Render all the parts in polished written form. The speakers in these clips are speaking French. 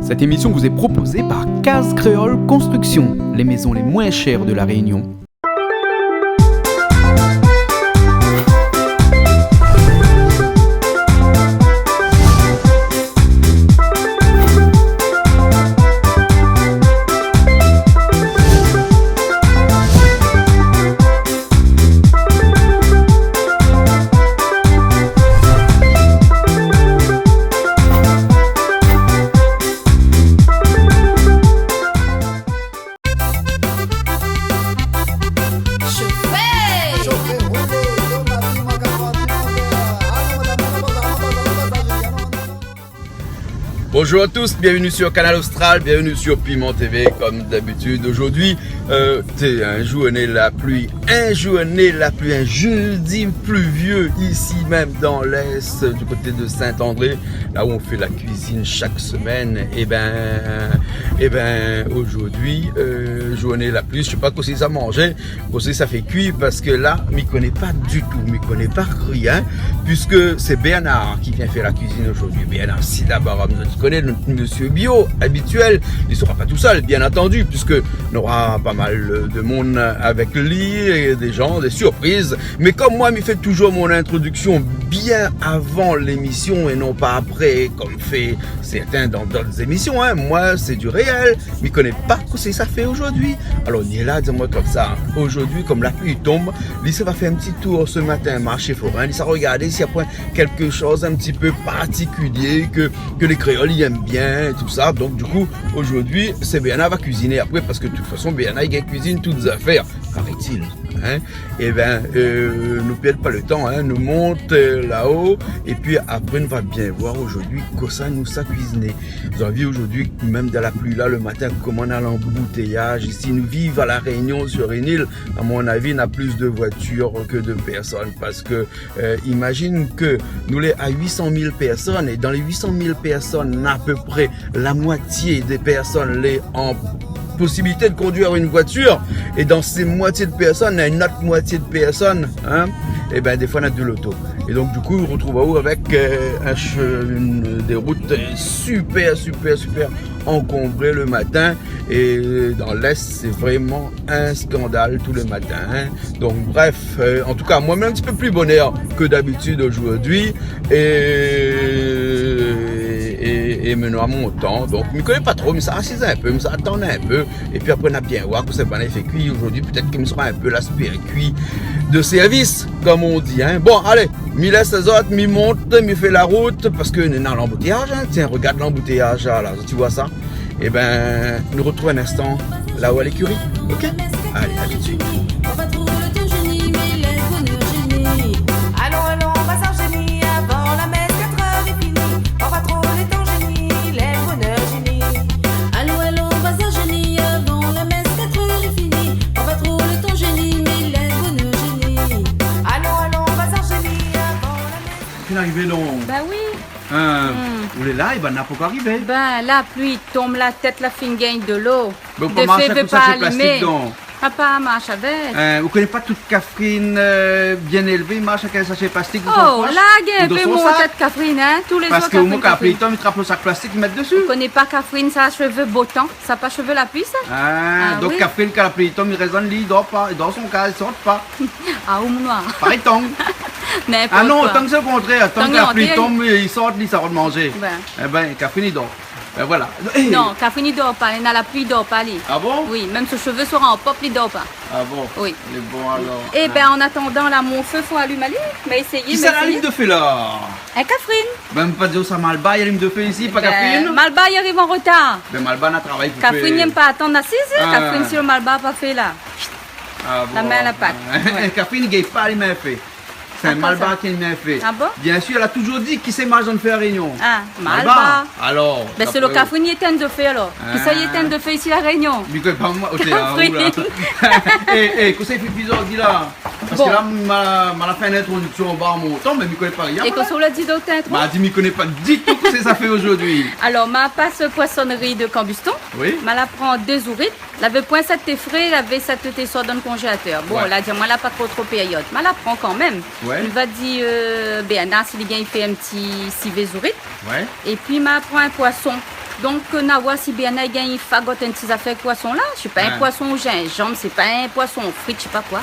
Cette émission vous est proposée par Case Créole Construction, les maisons les moins chères de la Réunion. Bonjour à tous, bienvenue sur Canal Austral, bienvenue sur Piment TV comme d'habitude. Aujourd'hui, c'est un jeudi la pluie, un jeudi pluvieux ici même dans l'Est, du côté de Saint-André, là où on fait la cuisine chaque semaine. Et ben aujourd'hui, journée la pluie, je sais pas quoi ça manger, quoi ça fait cuire parce que là, m'y connais pas du tout, m'y connais pas rien, puisque c'est Bernard qui vient faire la cuisine aujourd'hui. Bernard, si d'abord, tu connais notre monsieur Bio habituel, il ne sera pas tout seul, bien entendu, puisque on aura pas mal de monde avec lui, et des gens, des surprises. Mais comme moi, il fait toujours mon introduction bien avant l'émission et non pas après, comme fait certains dans d'autres émissions. Moi, c'est du réel, mais il ne connaît pas ce que ça fait aujourd'hui. Alors, on est là, dis-moi comme ça. Aujourd'hui, comme la pluie tombe, Lisa va faire un petit tour ce matin, marché forain. Lisa va regarder s'il y a quelque chose un petit peu particulier que les créoles y aiment bien et tout ça. Donc, du coup, aujourd'hui, c'est Béana va cuisiner après parce que de toute façon, Béana, il cuisine toutes les affaires, paraît-il. Et ben, nous perdons pas le temps, nous monte là-haut et puis après, on va bien voir aujourd'hui que ça nous a cuisiné. Vous avez vu aujourd'hui, même dans la pluie là, le matin, comment on a l'embouteillage. Ici, nous vivons à La Réunion sur une île. À mon avis, on a plus de voitures que de personnes parce que imagine que nous sommes à 800 000 personnes et dans les 800 000 personnes, on a à peu près la moitié des personnes les en possibilité de conduire une voiture et dans ces moitiés de personnes, il y a une autre moitié de personnes, et ben des fois on a de l'auto. Et donc du coup on retrouve à haut avec des routes super encombrées le matin et dans l'Est c'est vraiment un scandale tout le matin. Donc bref, en tout cas moi-même un petit peu plus bonheur que d'habitude aujourd'hui et maintenant à mon temps, donc je ne me connais pas trop, mais ça assise un peu, mais ça attendait un peu, et puis après on a bien voir que c'est pas fait cuit aujourd'hui, peut-être qu'il me sera un peu l'aspect cuit de service, comme on dit. Bon, allez, mi laisse les autres, mi monte, mi fait la route, parce que nous dans l'embouteillage, tiens, regarde l'embouteillage, là, tu vois ça, et ben, nous retrouvons un instant là où à l'écurie, ok? Allez, à tout de suite. Arrivé donc. Ben oui. Vous êtes là, et ben n'a pas encore arrivé. Ben la pluie tombe la tête, la fin gagne de l'eau. Mais comment ça veut pas allumer. Papa marche avec. Vous connaissez pas toute Catherine bien élevée, marche avec un sachet plastique. Oh, là, il y a mon tête Catherine, tous les parce autres. Parce que moi, quand il tombe, il trappe le sac plastique, il met dessus. Vous connaissez pas Catherine, ça a cheveux beau temps, ça n'a pas cheveux la pluie, ça. Donc oui. Catherine, quand la pluie tombe, il raisonne, il dort pas, dans son cas, il sort pas. Ah, ou noir. Pareil, tombe. Ah non, tant que c'est le contraire, tant que la pluie tombe, il sort, il sort de manger. Eh ben, Catherine, il dort. Voilà. Non, Catherine ne dort pas, la pluie ne dort pas. Ah bon? Oui, même ses cheveux seront en pop, il ne dort pas. Ah bon? Oui. Mais bon alors. Eh ben en attendant, là, mon feu, faut allumer lui. Mais essayez. Qui c'est la ligne de feu là? Catherine. Même pas dire ça, Malba, il y a la ligne de feu ici, pas Catherine? Malba, il arrive en retard. Mais Malba n'a travaillé pour Catherine n'aime pas attendre assise. Catherine, si le Malba n'a pas fait là. Ah bon. La main à la patte. Catherine ne gagne pas les mains fait. C'est un Malba qui m'a fait. Ah bon? Bien sûr, elle a toujours dit qui c'est Marjan de faire Réunion. Ah, Malba. Alors. Ben c'est le Catherine qui éteint de fait alors. Qui ça y éteint de fait ici à Réunion? Mais que pas moi, Eh, qu'est-ce que c'est bizarre dit là? Parce que là, m'a fait une introduction au bar mon temps, mais je ne connais pas rien. Et qu'est-ce qu'on l'a dit d'autre? M'a dit, je ne connais pas du tout ce que ça fait aujourd'hui. Alors, ma passe poissonnerie de Cambuston. Oui. Ma la prend deux ourites. L'avait point ça te frais, l'avait ça te sort dans le congélateur. Bon, là, moi, là, pas trop période. Ma la prend quand même. Ouais. Il va dire, ben, si les gars, il fait un petit civet ourite. Ouais. Et puis, ma prend un poisson. Donc, Nawa, si bien a gagné fagote un petit affaire poisson là, je suis pas un poisson au gingembre, c'est pas un poisson frit, je sais pas quoi.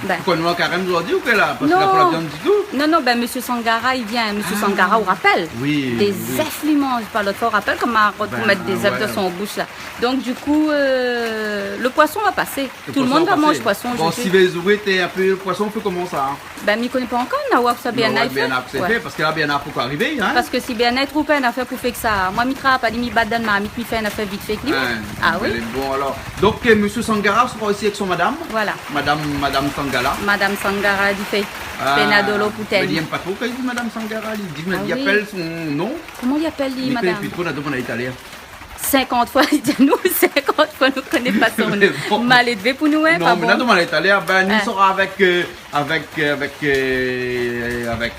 Pourquoi nous, carême aujourd'hui ou que là? Parce que là, pour la viande du tout? Non, ben, monsieur Sangara, il vient. Monsieur Sangara, au rappel. Oui. Des œufs limons, pas l'autre fois, au rappel, comme un pour mettre des œufs dans son bouche là. Donc, du coup, le poisson va passer. Tout le monde va manger poisson. Bon, si vous ouvrez un peu le poisson, on fait comment ça? Ben, il connaît pas encore, Nawa, ça bien a fait. Parce que là, bien a pourquoi arriver, hein? Parce que si bien a trop peine à faire pour faire que ça. Moi, mitra pas dit mi badan ma mi fait une affaire vite fait. Ah oui. Bon alors. Donc, monsieur Sangara sera aussi avec son madame. Voilà. Madame Sangara. Madame Sangara dit fait. Penadolo Pouten. Il n'aime pas trop quand il dit Madame Sangara. Il appelle son nom. Comment il appelle lui, madame? Il fait trop la demande à l'italien. 50 fois, il dit nous, 50 fois, nous ne connaissons pas son nom. Mal élevé pour nous, hein, non, pas mais bon. la demande à l'italien, ben, nous sera avec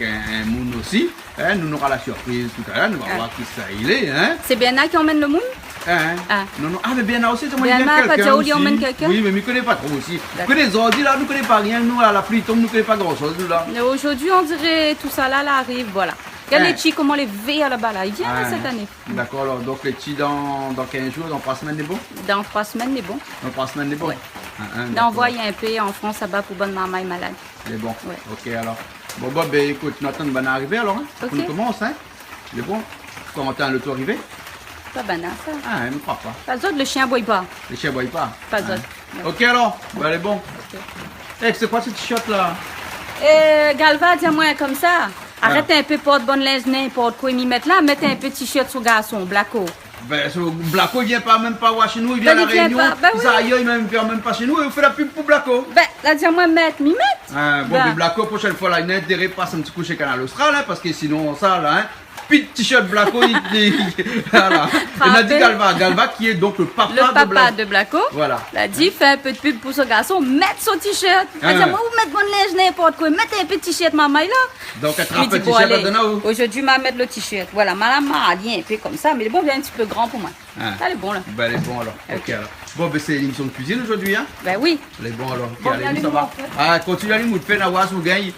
un moon aussi. Hein, nous aura la surprise tout à l'heure, nous allons voir qui ça il est. Hein. C'est Biana qui emmène le monde? Non, non. Ah, mais Biana aussi, c'est moi qui emmène quelqu'un aussi. Emmène quelqu'un? Oui, mais je ne connais pas trop aussi. Que les ordi là, nous ne connaissons pas rien. Nous, à la pluie tombe, nous ne connaissons pas grand-chose. Aujourd'hui, on dirait tout ça là arrive, voilà. Regardez les chi, comment les veillent là-bas là. Il vient là cette année. D'accord, alors donc les chi dans 15 jours, dans 3 semaines, c'est bon? Dans 3 semaines, c'est bon. Dans 3 semaines, c'est bon? Ouais. D'envoyer un peu en France là-bas pour bonne maman est malade. C'est bon. Ouais. Ok alors. Bon, ben écoute, Nathan va arriver alors. Hein? Okay. On commence, hein? C'est bon? Comment t'as le tour arrivé? Pas banal ça. Ah, elle ne croit pas. Pas d'autre, le chien boit pas. Le chien boit pas? Pas d'autre. Ok alors, ben, elle est bon. Okay. C'est quoi ce t-shirt là? Galva, dis-moi comme ça. Arrête un peu porte bonne linge, n'importe quoi, m'y mettre là, mettre un peu t-shirt sur garçon, Blacko. Ben, ce Blacko, il vient pas même pas voir chez nous, il vient à la Réunion. Il ne vient même pas chez nous, et il fait la pub pour Blacko. Ben, là, dis-moi, m'y mettre. Bon, mais Blacko, prochaine fois, là, il n'a intérêt pas à un petit coup chez Canal Austral, hein, parce que sinon, ça, là, hein. Puis t-shirt Blacko, voilà. On a dit Galva qui est donc le papa de Blacko. Voilà. Il a dit, fais un peu de pub pour ce garçon, mettre son t-shirt. Il a dit, moi, vous mettez mon linge n'importe quoi, mettez un peu de t-shirt, maman, là. Donc, elle trappe le t-shirt maintenant. Aujourd'hui, je vais mettre le t-shirt. Voilà, madame m'a dit un peu comme ça, mais le bon, il est un petit peu grand pour moi. Elle est bon, là. Ben, elle est bon, alors. Ok, alors. Bon, ben, c'est l'émission de cuisine aujourd'hui, hein. Ben oui. Elle est bon, alors. Bon, allez, ça va. Ah, continue à aller moudre, fais Nawas, vous gagnez.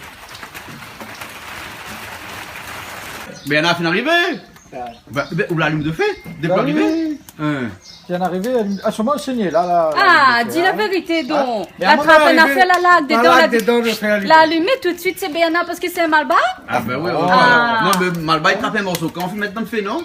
Ben, on a fini d'arriver. Ou la lune de fée? Depuis arrivé? Viens d'arriver, à ce moment enseigné là. Ah, dis la vérité donc. La trappe, on a fait la lague dedans. L'allumer tout de suite, c'est bien parce que c'est un malba? Ah, ben oui. Non, mais malba, il trappe un morceau. Quand on fait maintenant le fait, non?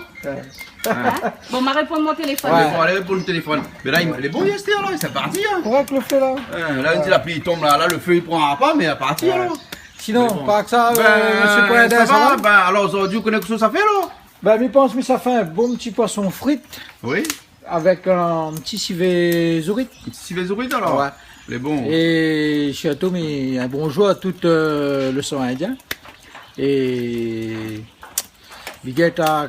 Bon, m'a répondu mon téléphone. Il faut aller pour le téléphone. Mais là, il est bon, Yester, là, c'est parti. Correct le feu là. Là, la pluie tombe, là, le feu, il prendra pas, mais il est parti, alors. Sinon, pas que ça, monsieur Poyadin, ça va? Ben, alors aujourd'hui, vous connaissez ce que ça fait, là? Ben, je pense que ça fait un bon petit poisson frite. Oui. Avec un petit civet zourite. Un petit civet zourite, alors? Ouais. Les bons. Et chez Atom, un bonjour à tout le sang indien. Et Biguette à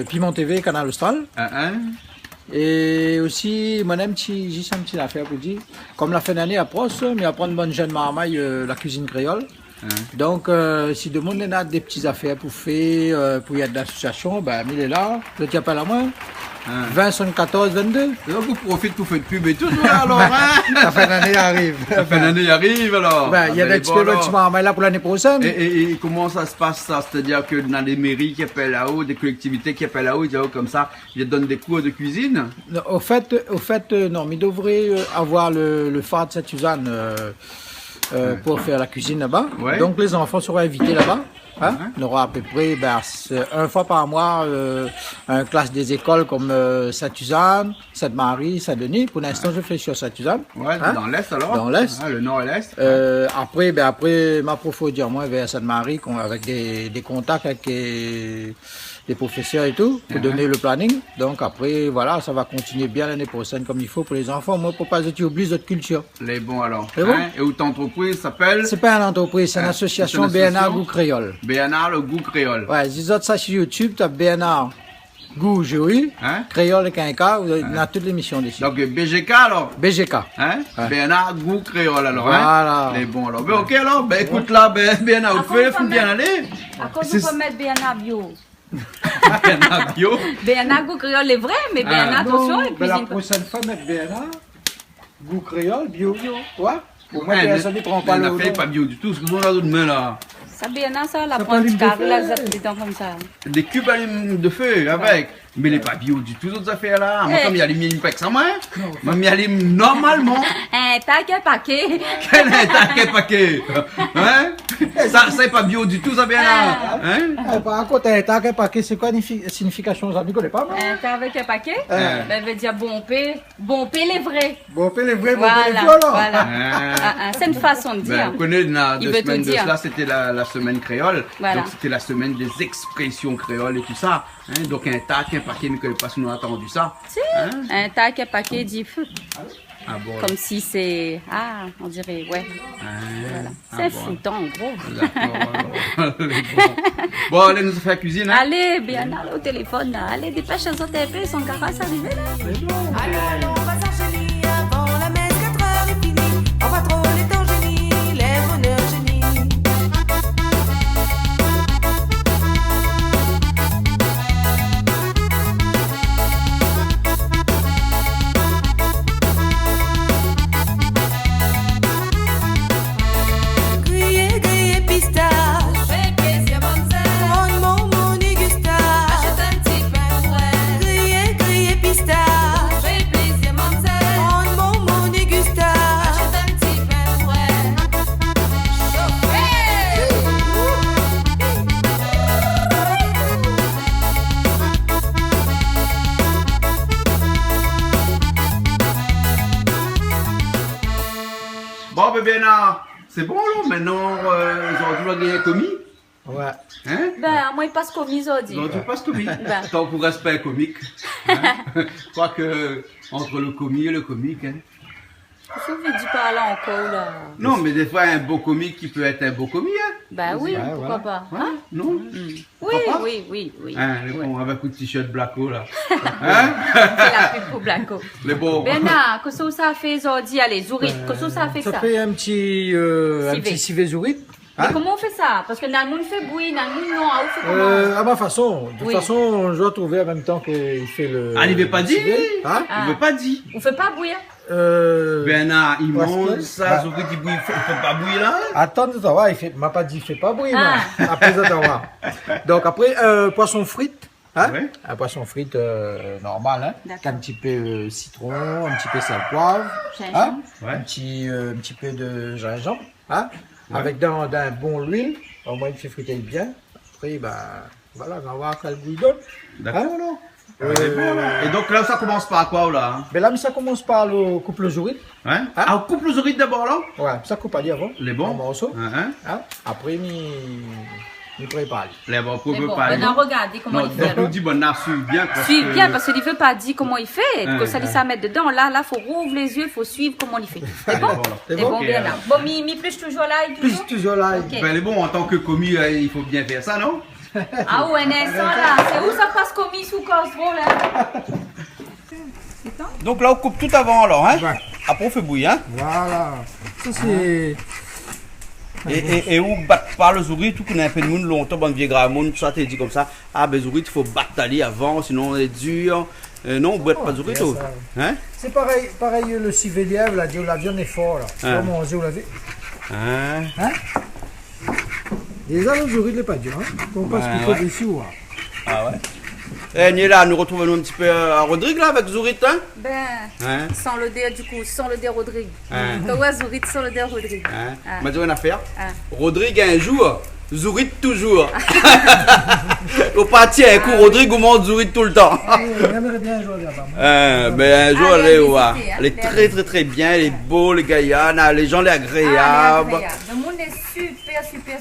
Piment TV, Canal Austral. Et aussi, moi, j'ai juste un petit affaire pour dire. Comme la fin d'année approche, mais apprendre une bonne jeune marmaille, la cuisine créole. Donc, si le monde a des petites affaires pour faire, pour y avoir de l'association, ben, il est là, je t'y appelle à moi. 20, 74, 22. Donc, vous profitez pour faire de pub et tout, alors, hein? La fin d'année arrive. La fin d'année arrive, alors. Ben, il y a des petits marmailles là pour l'année prochaine. Et comment ça se passe, ça? C'est-à-dire que dans les mairies qui appellent là-haut, des collectivités qui appellent là-haut, comme ça, ils donnent des cours de cuisine? Au fait, non, mais ils devraient avoir le phare de Saint-Suzanne pour faire la cuisine là-bas. Ouais. Donc les enfants seront invités là-bas. Hein? On aura à peu près une fois par mois une classe des écoles comme Saint-Suzanne, Sainte-Marie, Saint-Denis. Pour l'instant, je fais sur Saint-Suzanne. Ouais, dans l'Est alors? Dans l'Est. Le Nord et l'Est. Après, ma prof dire moi vers Sainte-Marie avec des contacts avec des professeurs et tout, pour donner le planning. Donc après, voilà, ça va continuer bien l'année prochaine comme il faut pour les enfants. Moi, pour pas que tu oublies notre culture. Les bons alors. Bon? Et où ton entreprise s'appelle? C'est pas une entreprise, c'est une association BNA Goût Créole. BNA le Goût Créole. Ouais, si vous êtes ça sur YouTube, tu as BNA Goût GOU, Créole et Quinca, vous avez toutes les émissions dessus. Donc BGK alors? BGK. BNA Goût Créole alors. Voilà. Les bons alors. Ben, ok alors, ben écoute là, BNA au feu, il faut bien aller. À cause de pas mettre BNA bio. BNA bio? BNA Goût Créole est vrai, mais BNA attention, et cuisine. La prochaine fois, mettre BNA Goût Créole, bio. Ouais. Pour moi, ça ne prend pas le BNA fait pas bio du tout, ce que vous avez demain là. Ça BNA, ça, la prendre du carré, là, des temps comme ça. Des cubes de feu avec. Mais il n'est pas bio du tout, ces affaires là. Moi, comme il y a les miens, pas que ça, moi. Moi, il y a les normalement. Un paquet. Quel est un paquet? Hein? Ça, c'est pas bio du tout, ça vient là. Hein? Par contre, un paquet, c'est quoi la signification? Vous ne connaissez pas, moi? Un tas avec un paquet, ben, veut dire bon paix les vrais. Bon, paix les vrais, bon, Voilà, paix les violents. voilà. C'est une façon de dire. Ben, vous connaissez, Il deux veut tout semaines de dire. cela, c'était la semaine créole. Voilà. Donc, c'était la semaine des expressions créoles et tout ça. Hein? Donc, un tac, un paquet, ne connaît pas si nous avons entendu ça. Si, un tac, un paquet dit feu. Ah bon? Comme si c'est... Ah, on dirait, ouais. Voilà. C'est foutant, en gros. D'accord. Bon, allez, nous faire la cuisine. Hein? Allez, bien, allez au téléphone, là. Allez, dépêche-toi un peu, son carrosse arrivé, là. Allons, on va s'enchaîner avant la messe, 4 heures est finie. On va trop les temps génie, les bonheurs génie. Grillé, grillé, pistache. Fais plaisir, bonne mon dégustache. Achète un petit pain frais. Grillé, grillé, pistache. Fais plaisir, mon dégustache. Achète un petit pain frais. Bon, ben, bien, c'est bon, là. Maintenant, ils ont toujours gagné un commis. Ouais. Hein? Ben, moi, il passe comme ils ont dit. Donc, tu passes commis. Ben. Tant qu'on reste pas un comique. Hein? Je crois que entre le commis et le comique, hein. Qu'est-ce que vous dites par là encore, là? Non, mais des fois, un beau comique qui peut être un beau commis, hein. Ben oui, Ouais, pourquoi voilà. pas? Hein? Non? Oui, Papa? oui. Hein, les bons, avec un t-shirt blacko, là. Hein? C'est la pub pour Blanco. Les bons. Bernard, qu'est-ce que ça fait aujourd'hui? Allez, Zourit, qu'est-ce que ça fait Ça ça? fait un petit civet zourit. Mais Hein? comment on fait ça? Parce que dans le monde fait bruit, dans le monde non, on fait comment? À ma façon. De toute Oui. façon, je dois trouver en même temps qu'il fait le. Ah, il veut pas dire. civet. Hein? Il veut pas dire. On fait pas bruit. Bernard, il Parce mange que- ça, bah. sauf qu'il bouille, il fait pas bouillir là. Attends de savoir, il m'a pas dit, il fait pas bruit, moi. Ah. Après ça, savoir. Donc après, poisson frite. Hein? Ouais. Un poisson frite normal, hein? D'accord. Un petit peu citron, un petit peu sel poivre. Gingembre. Hein? Ouais. Un petit peu de gingembre. Hein? Avec d'un bon l'huile. Au moins, il fait friter bien. Après, ben, voilà, on va voir quel goût il donne. D'accord, Hein? alors. C'est bon, là. Et donc là, ça commence par quoi, là? Hein? Mais là, mais ça commence par le couple zourite. Hein? Hein? Ah, on coupe les orites d'abord, là? Ouais, ça coupe à dire avant. Les bons? En morceaux. Hein? Hein? Après, il prépare. Les bons, pour Mais bon, préparer. Bernard, regardez comment Non, il donc fait. on dit, bon, on a su bien. Suis bien, parce qu'il ne veut pas dire comment il fait, que ça hein. dit ça mettre dedans. Là, faut rouvre les yeux, faut suivre comment il fait. C'est bon? C'est C'est bon? bon, Ok, Bernard. Bon, mi plus toujours là, et Plus toujours? toujours là. Ok. Ben, les bons, en tant que commis, il faut bien faire ça, non? Ah ouais, Nelson, là, c'est où ça passe commis sous Cosmo, là? Donc là, on coupe tout avant, alors, hein? Ouais. Après, on fait bouillir, hein? Voilà. Ça, c'est. Et où battre pas le zouri, tout qu'on a un peu de monde longtemps, bon vieux grand monde, tout ça, t'es dit comme ça. Ah, ben zouri, il faut battre d'aller avant, sinon on est dur. Non, on boit pas de zouri, bien tout. ça. Hein? C'est pareil, le civet lièvre, là, la viande est fort, là. Ah. Comment manger, vous l'avez? Hein? Déjà, le zouri, il n'est pas dur, hein. On passe qu'il faut ouais. dessus, ouais. Ah ouais? Là, nous retrouvons un petit peu à Rodrigue, là, avec Zourit, hein? Ben, Hein? sans le dé, du coup, sans le dé Rodrigue. Hein? Ouais, Zourit, sans le dé Rodrigue. Hein? Ah. M'a dit une affaire. Ah. Rodrigue un jour, Zourit toujours. Au parti, un coup, Rodrigue au monde Zourit tout le temps. J'aimerais bien jouer là-bas. Ben un jour, Ah, elle est, visiter, ouais. hein, Elle est les très très très bien, elle est beau, les Guyana, les gens les agréables. Le monde est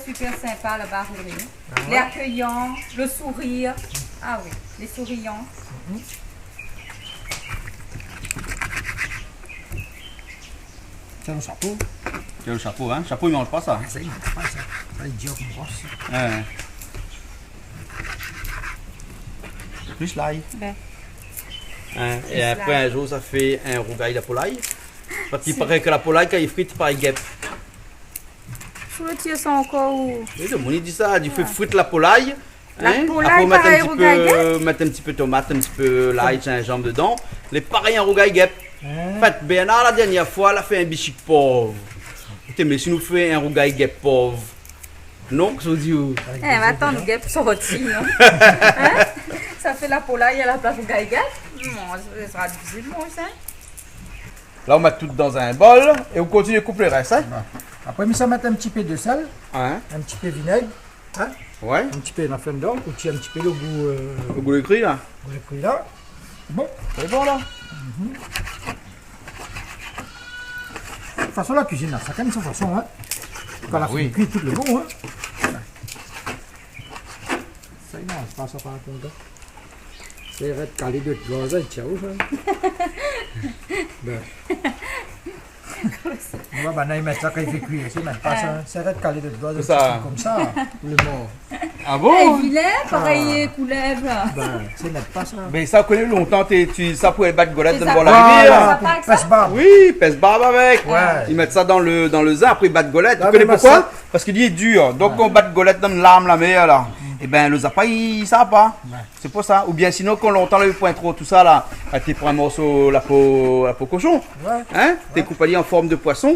super sympa là-bas à Rodrigue. Les accueillants, le sourire. Ah oui, les souriants. Tiens, le chapeau. Tiens le chapeau, hein? Chapeau, il mange pas ça. Ça, il ne pas ça. Ça, il dit comme brosse. Ouais. Plus l'ail. Ben. Hein? Et après, un jour, ça fait un rougail de polaille. Parce qu'il paraît que la polaille, quand il frite, par guêpe. Sous le tir, ça encore où? Oui, le monde il dit ça, il fait frite la polaille. La polaille, Après, mettre pareil, un, rougail mettre un petit peu de tomate, un petit peu l'ail, gingembre dedans. Les pareils en rougail guêpe. En fait, Bernard, la dernière fois, elle a fait un bichic pauvre. Écoutez, mais si nous fait un rougail guêpe pauvre, non, que ça dit où? Eh, mais attends, nous guêpes sortis, non? Hein? Ça fait la polaille à la place de gaïgat. Non, ça sera difficile, moi, ça. Là, on met tout dans un bol et on continue à couper le reste. Hein? Après, ça met un petit peu de sel, Hein? un petit peu de vinaigre, hein? Ouais. Un petit peu de la flemme d'or, ou un petit peu le goût Le goût écrit là. de prix là. Bon, C'est bon là. de toute façon, la cuisine, là, ça quand même sa façon, hein. Quand la oui. cuit tout le bon, hein. Ça, non, c'est pas ça par contre. C'est vrai de caler de gaz, et ciao, ça. Ben. On va maintenant mettre ça quand il fait cuire, c'est même pas ça. C'est vrai de caler de gaz, C'est ça. comme ça, le mort. Ah Eh, bon? vilain, pareil, couleuvre. Ben, c'est même pas ça. Mais ça, on connaît longtemps, ça pourrait battre golette C'est dans ça. le bord de la Voilà, rivière. Ça passe, passe barbe. Oui, pèse barbe avec. Ouais. Ils mettent ça dans le zin, après ils battent golette. Là, Tu connais mais pourquoi? ça- Parce qu'il est dur. Donc on bat golette dans l'âme, la mer là. Et ben le zappa, ça va pas. C'est pour ça. Ou bien sinon, quand longtemps le point trop, tout ça là, tu prends un morceau, la peau cochon. Ouais. Hein? Tu coupes en forme de poisson.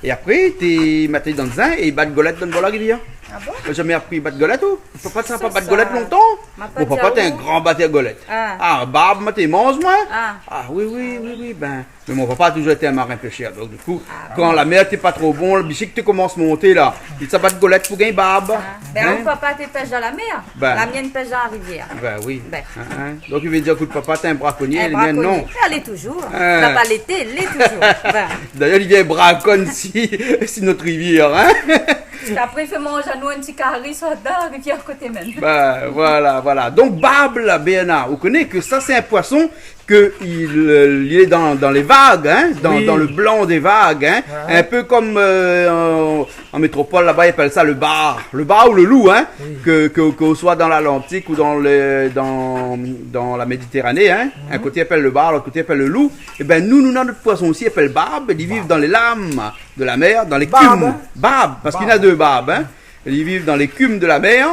Et après, tu mets dans le zin et ils battent golette dans le bord de la rivière. Ah bon? J'ai jamais appris battre golette ou? Ton papa, ça n'a pas battre ça. golette longtemps? Ma Mon pâte papa, t'es un yaourt. grand batteur golette. Ah. Ah, barbe, moi, t'es mange, moi? Ah. Ah oui, ben. Mais mon papa a toujours été un marin pêcheur, donc du coup, quand la mer t'es pas trop bon, le bichic te commence à monter là, il ça bat de golette pour gagner barbe. Ben, Hein? mon papa, tu pêches dans la mer. Ben. La mienne pêche dans la rivière. Ben oui. Ben. Hein? Donc il veut dire, écoute papa, t'es un braconnier, Un les miennes non. braconnier. Elle est toujours. Ah. T'as pas l'été, elle l'est toujours. Ben. D'ailleurs, il vient braconne si notre rivière, hein? Après, il fait manger à nous un petit carré sur la rivière côté même. Ben voilà. Donc barbe, la BNA, vous connaissez que ça c'est un poisson que il est dans les vagues, hein, Oui. dans le blanc des vagues, hein, Ouais. un peu comme en métropole là-bas ils appellent ça le bar ou le loup, hein, Oui. que soit dans l'Atlantique ou dans la Méditerranée, hein, un côté appelle le bar, l'autre côté appelle le loup. Et ben nous notre poisson aussi appelle barbe, ils vivent dans les lames de la mer, dans les Barbe, cumes, hein. barbe, parce qu'il y en a deux barbes, hein, ils vivent dans les cumes de la mer.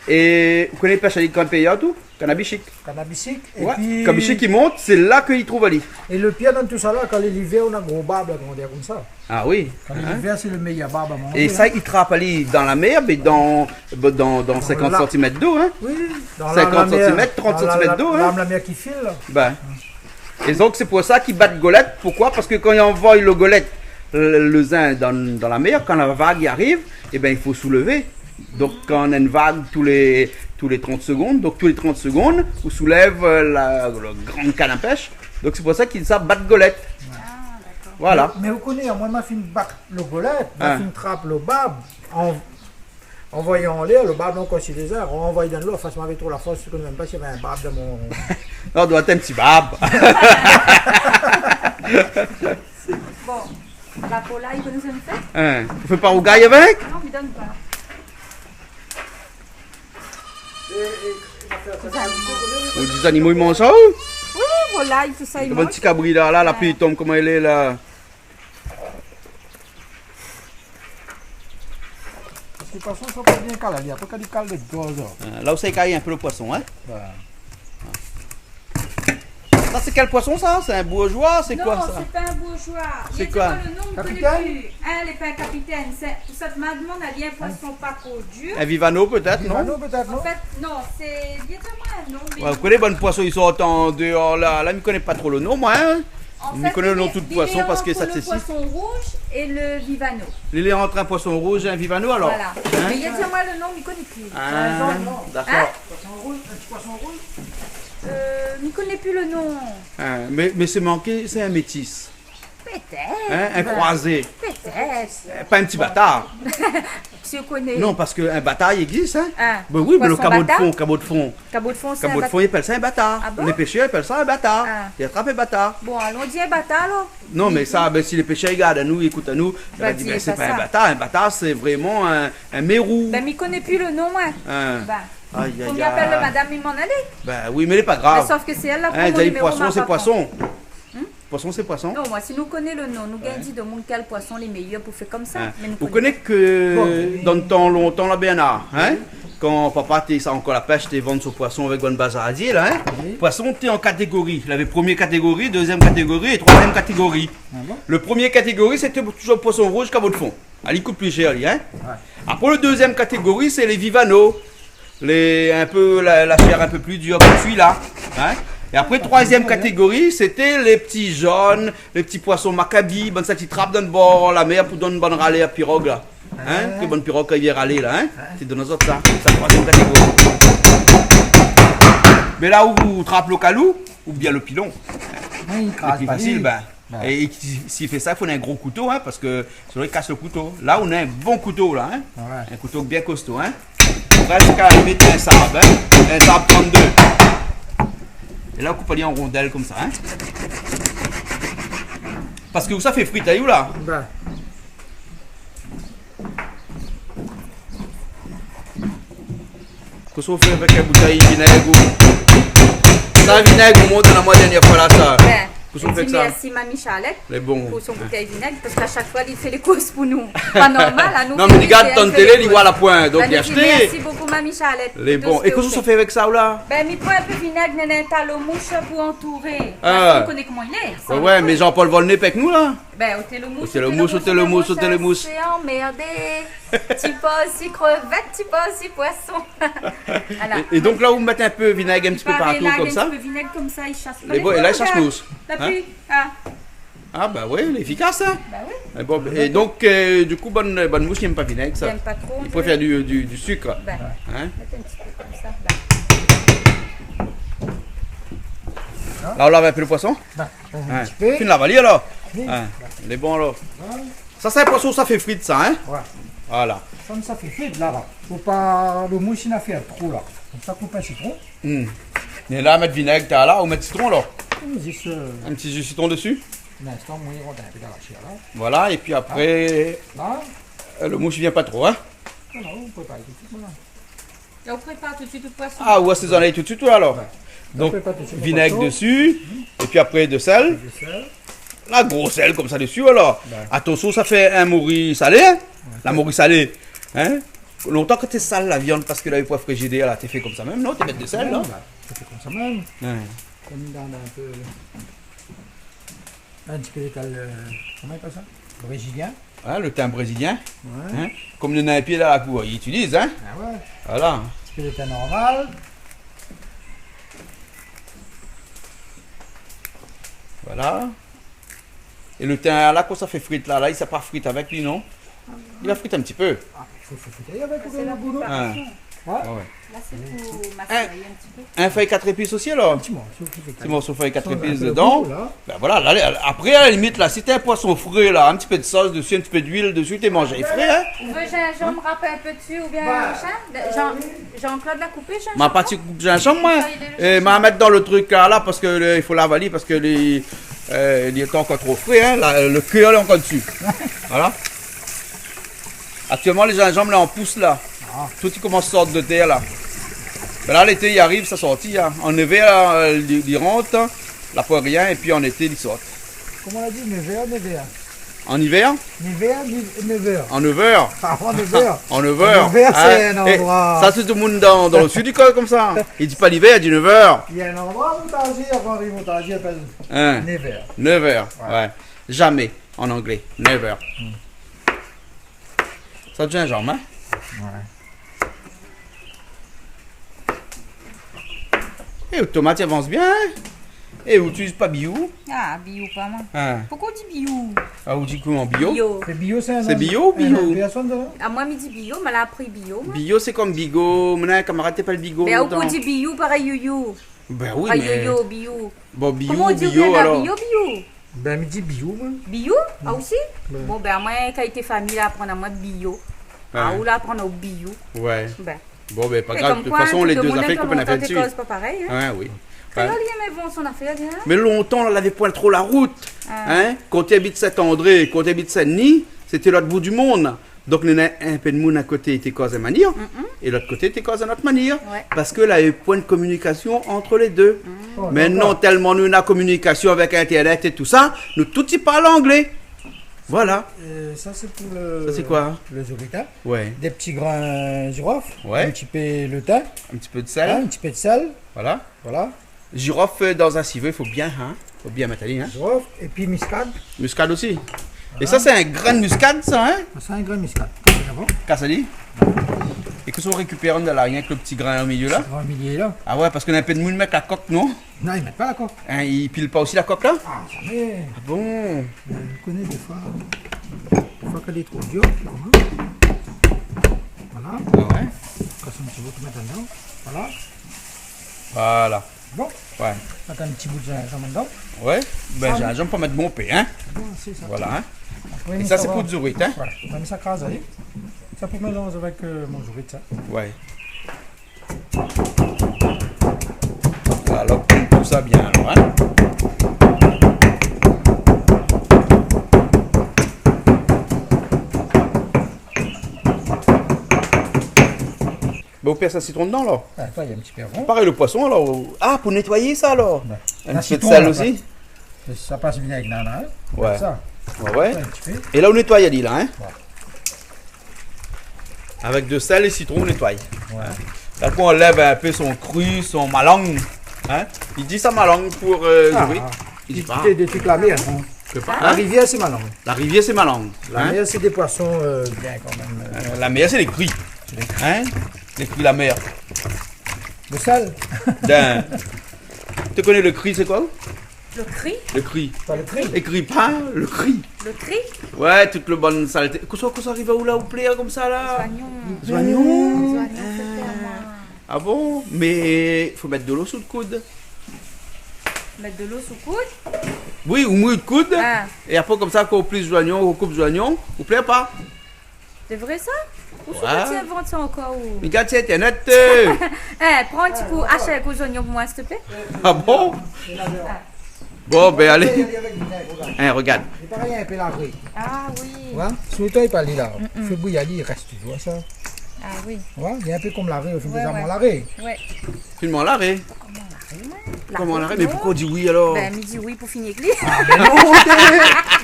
Et vous connaissez pêche à l'île tout? Cannabichic. Cannabisique. Et Ouais. puis. Cannabichic qui monte, c'est là qu'il trouve Ali. Et le pire dans tout ça là, quand l'hiver on a gros barbe là, on dit comme ça. Ah oui. Quand Hein? l'hiver c'est le meilleur barbe à manger. Et ça, il trappe Ali dans la mer, mais dans 50 lac. cm d'eau. Hein? Oui, dans 50 la mer, centimètres, 30 dans centimètres d'eau, hein. La mer qui file là. Ben. Et donc, c'est pour ça qu'ils battent golette. Pourquoi? Parce que quand ils envoient le golette, le zin dans la mer, quand la vague y arrive, eh ben, il faut soulever. Donc, quand on a une vague tous les 30 secondes, donc tous les 30 secondes, on soulève la grande canne à pêche. Donc, c'est pour ça qu'ils savent battre golette. Voilà. Mais vous connaissez, moi ma fille bat le golette, ma Ah. fille trappe le barbe en voyant en l'air, le barbe non aussi les airs, on envoie dans l'eau, face m'avait trop la force, je ne connais même pas s'il y avait un barbe dans mon. Non, on doit être un petit barbe. Bon, la polaille que nous avons faite, Hein. On fait pas au gaille avec? non, mais donne pas. Ou des animaux, ils mangent ça? Oui, volaille, tout ça, il Le mange. petit cabri là, la pluie tombe, comment elle est là. De toute façon, ça peut bien caler, il y a pas qu'à du cal de gaz. Là où ça écaille un peu le poisson, hein. Voilà. Ça, c'est quel poisson ça? C'est un bourgeois? C'est quoi Non, ça? c'est pas un bourgeois. C'est Il y a quoi? pas le nom, on connaît Capitaine? plus. Hein, les pains capitaine. Ça te m'a demandé à un poisson pas trop dur. Un vivano peut-être, non? Non, peut-être En non. fait, non, c'est. Il y a un nom. mais Ouais, vous connaissez bon poisson, ils sont en dehors là. Là, je ne connais pas trop le nom, moi. Hein? en je fait, connais le nom il y a- tout de il poisson y a parce que entre ça le c'est si. poisson rouge et le vivano. Il est entre un poisson rouge et un vivano alors? Voilà. Hein? Mais il y a moi le nom, il ne connaît plus. Ah, d'accord. Hein? Poisson rouge, un petit poisson rouge. Il ne connaît plus le nom. Hein, mais c'est manqué, c'est un métis. Peut-être. Hein? Un croisé. Peut-être. Pas un petit bâtard. Si on connaît. Non, parce qu'un bâtard il existe. Hein? Ah, Ben oui, mais le poisson cabot de bâtard? fond, cabot de fond. Cabot de fond, c'est un Cabot de bâtard. fond, il appelle ça un bâtard. Ah bon? Les pêcheurs appellent ça un bâtard. Ah. Il attrape un bâtard. Bon, allons dire un bâtard alors. Non, mais ça, ben, si les pêcheurs regardent à nous, écoutent à nous, on va dis dire, ben, c'est pas pas ça. un bâtard. Un bâtard, c'est vraiment un mérou. Ben, mais il ne connaît plus le nom, moi. Hein. Ben, Aïe, aïe, on y appelle le aïe. madame, il m'en allait. Ben oui, mais il n'est pas Mais grave. sauf que c'est elle la Hein, prend mon dit numéro, poisson, ma c'est patron. poisson. Poisson, c'est poisson. Non, moi, si nous connaissons le nom, nous gagnons dit de mon quel poisson les meilleurs pour faire comme ça. Hein. Mais nous Vous connaissons- connaissez que dans le temps longtemps, la BNA, hein? Quand papa t'es ça encore la pêche, t'es vendre son poisson avec un bazar à dire, là, hein? Oui. Poisson, t'es en catégorie. Il avait première catégorie, deuxième catégorie et troisième catégorie. Ah bon? Le premier catégorie, c'était toujours poisson rouge, cabot de fond. Elle coûte plus cher, lui, hein? Ouais. Après, le deuxième catégorie, c'est les vivanos. un peu la chair un peu plus dure comme celui-là. Hein? Et après, troisième catégorie, c'était les petits jaunes, les petits poissons macabis, bonne ça qui trappe dans le bord, la mer pour donner une bonne râlée à pirogue là. Hein? Que bonne pirogue qui vient râler là. Hein? C'est de nos autres ça. C'est la troisième catégorie. Mais là où vous trappez le calou, ou bien le pilon, il c'est plus facile, ben. Et s'il fait ça, il faut un gros couteau, hein, parce que sinon il casse le couteau. Là, on a un bon couteau, là, hein, un couteau bien costaud. Hein. On reste qu'à mettre un sabre, hein, un sabre 32. Et là, on coupe en rondelles comme ça. Hein. Parce que ça fait frite, où là? Qu'est-ce qu'on fait avec un bouteille de vinaigre? Ça, vinaigre, on monte dans la dernière fois là, ça. Je dis merci Mamie Charlotte pour son bouteille de vinaigre parce qu'à chaque fois il fait les courses pour nous. Pas normal, à nous. Non, mais regarde ton télé, il voit la pointe, donc il a acheté. Merci beaucoup Mamie Charlotte. Les bons. Et qu'est-ce qu'on fait avec ça là? Ben, il prend un peu de vinaigre, un talon mouche pour entourer. Parce qu'on connaît comment il est. Ouais, mais Jean-Paul Volney avec nous là. Ben, ôtez le mousse. Ôtez le mousse. C'est emmerdé. Tu pas aussi crevette, tu pas aussi poisson. Et donc là, vous mettez un peu de vinaigre un petit peu partout comme ça. Un peu de vinaigre comme ça, il chasse pas. Et là, il chasse mousse. La pluie. Ah bah oui, il est efficace hein. Bah oui. Et donc, du coup, bonne mouche, il n'aime pas vinaigre ça. Il n'aime pas trop. Il préfère du sucre. Ben, hein? mettez un petit peu comme ça. Là, on lave un peu le poisson. Un petit peu. Tu la valie alors. Hein? Il est bon alors. Ça, c'est un poisson, ça fait frite ça, hein? Ouais. Voilà. Ça fait frite là. Faut pas le mousse il a fait trop là. Comme ça coupe un citron. Et là, mettre vinaigre, t'as là, ou mettre citron alors. Juste un petit jus de citron dessus. Un instant, moi il rentre un peu dans la chair là. Voilà, et puis après, là. Le mouche il vient pas trop, hein? Non, on prépare tout de suite là. Et on prépare tout de suite le poisson. Ah, ou assaisonner tout de suite alors. Ouais. Donc, vinaigre dessus, et puis après de sel. La grosse sel comme ça dessus alors. Attention, ça fait un morue salé, hein? La morue salée, hein? Longtemps que tu sales la viande parce que là, il faut frigider, là, tu fais comme ça même, non? Tu mets de sel, là? Tu fais comme ça même. Comme dans un peu. Un petit peu d'étal. Comment il appelle ça? Brésilien. Hein, le thym brésilien. Ouais. Hein? Comme le nain pied là, ils utilisent, hein? Ah ouais. Voilà. Un petit peu d'étal normal. Voilà. Et le thym là, quand ça fait frite là, il ne s'est pas frite avec lui, non? Il a frite un petit peu. Ah, il faut friter avec le boulot. Ah. Ouais. Là, c'est pour massager un petit peu. Un feuille 4 épices aussi alors? C'est bon, sur feuille 4 épices dedans. Ben voilà, là, après à la limite, là, si t'as un poisson frais, là, un petit peu de sauce dessus, un petit peu d'huile dessus, t'es mangé frais, hein? Vous voulez gingembre râpé un peu dessus ou bien Jean-Claude l'a coupé, gingembre? Ma partie coupe gingembre, moi. Et m'a mettre dans le truc là, parce que il faut l'avaler, parce que il est encore trop frais, hein? Là, le cœur est encore dessus. Voilà. Actuellement, les gingembres, là, on pousse là. Tout il commence à sortir de terre là. Ben là, l'été, il arrive, ça sortit. Hein. En hiver, il rentre, la poire rien, et puis en été, il sort. Comment on a dit, 9h? En hiver? 9h. En 9h? Ah, en 9h. En 9h. 9h, c'est un endroit. Ça, c'est tout le monde dans le sud du col comme ça. Il dit pas l'hiver, il dit 9h. Il y a un endroit où Montargis appelle 9h. 9h, ouais. Jamais en anglais. 9h. Ça devient un genre, hein? Ouais. Et les tomates avancent bien. Et vous n'utilisez pas bio? Ah, bio, pas moi. Pourquoi on dit bio? Ah, vous dites comment bio? Bio. C'est bio, c'est un. C'est bio ou bio? Ah, moi, je dis bio, mais elle a appris bio. Moi. Bio, c'est comme bigot. Mon camarade t'appelle bigot. Mais on dit bio, pareil yo-yo. Ben oui, mais. Yo-yo, bio. Bon, bio, comment on dit bio alors? Bio. Ben, je dis bio, moi. Bio? Ah, aussi? Bon, ben, moi, quand j'étais famille, là, apprendre à moi bio. Ah, ou là, apprendre au bio. Ouais. Ben. Bon, ben, pas grave. De toute façon, les deux affaires qu'on a fait dessus. C'est pas pareil, hein? Ouais, oui. Mais bon, son affaire, hein? Mais longtemps, on n'avait point trop la route. Hein? Quand tu habites Saint-André, quand tu habites Saint-Denis, c'était l'autre bout du monde. Donc, il y a un peu de monde à côté était cause à manière, et l'autre côté était cause à notre manière. Ouais. Parce que là, il y a eu point de communication entre les deux. Maintenant, tellement nous, on a communication avec Internet et tout ça, nous tous y parlons anglais. Voilà. Ça, c'est pour le. Ça, c'est quoi? Le zolita. Ouais. Des petits grains girofle. Ouais. Un petit peu le thym. Un petit peu de sel. Un petit peu de sel. Voilà. Voilà. Girofle dans un civet, il faut bien, hein? Faut bien mettre hein? Girofle. Et puis muscade. Muscade aussi. Voilà. Et ça, c'est un grain de muscade, ça, hein? C'est un grain de muscade. Cassali. Et que sont récupérés de là, rien que le petit grain au milieu là. Grand millier là. Ah ouais, parce qu'on a un peu de moule mettre la coque, non? Non, ils mettent pas la coque. Hein, ils pilent pas aussi la coque là? Ah, jamais. Ah bon? Je connais des fois qu'elle est trop dure. Voilà. Ah ouais. Casse un petit bout de mettre dedans. Voilà. Voilà. Bon. Ouais. Mettre un petit bout de gingembre dedans. Ouais. Ben j'aime pas mettre mon pain, hein? Bon, c'est ça. Voilà, hein? Après, Et ça ça c'est va. pour du zourite, hein? Voilà. On va mettre ça craser. Ça pour mélanger avec mon jourite, ça. Ouais. Alors, tout ça bien alors, hein? Bah, vous perdez ça citron dedans alors? Ah, toi, il y a un petit peu rond. Pareil le poisson alors. Ah, pour nettoyer ça alors? Ouais. Un La petit peu de citron, sel là, aussi? Ça passe bien avec nana. Hein. Ouais. Ça. Ouais, ouais. Un petit peu. Et là on nettoie, il dit là, hein? Ouais. Avec de sel et citron, on nettoie. Ouais. Là, on enlève un peu son cru, son malang. Hein? Il dit ça malang pour jouer. Il dit pas. Des trucs la mer. Hein. Que pas, La hein? rivière, c'est malin. La rivière, c'est malang. La Hein? mer, c'est des poissons bien quand même. La mer, c'est les crues. Hein? Les crues de la mer. Le sel. Ben, tu connais le cri, c'est quoi? Le cri, Le cri. Pas le tri. Écrit pas, le cri. le cri, Ouais, toute le bonne saleté. Qu'on arrive à où là, où plaît, comme ça là? soignons. Ah bon? Mais faut mettre de l'eau sous le coude. Mettre de l'eau sous coude. Oui, ou mouille de coude. Ah, Et après, comme ça, quand on plie joignon, on coupe joignon, vous plaît pas? c'est vrai ça? Où est-ce Ouais. que tu inventes ça encore ou? Mais regarde, c'est net. Eh, prends un petit coup, achète un oignons pour moi, s'il te plaît. Ah bon? Bon, ben allez. Avec du vinaigre, regarde. Hein, regarde. C'est pareil, un peu lavé. Ah oui. Tu vois? Si toi, il parle là. Fais bouillir, il reste toujours ça. Ah oui. Tu vois? Il y a un peu comme l'arrêt, il fait Ouais, des ouais. amants l'arrêt. Ouais. Finalement, l'arrêt. Comment l'arrêt? Mais pourquoi on dit oui alors? Ben, midi oui pour finir avec lui.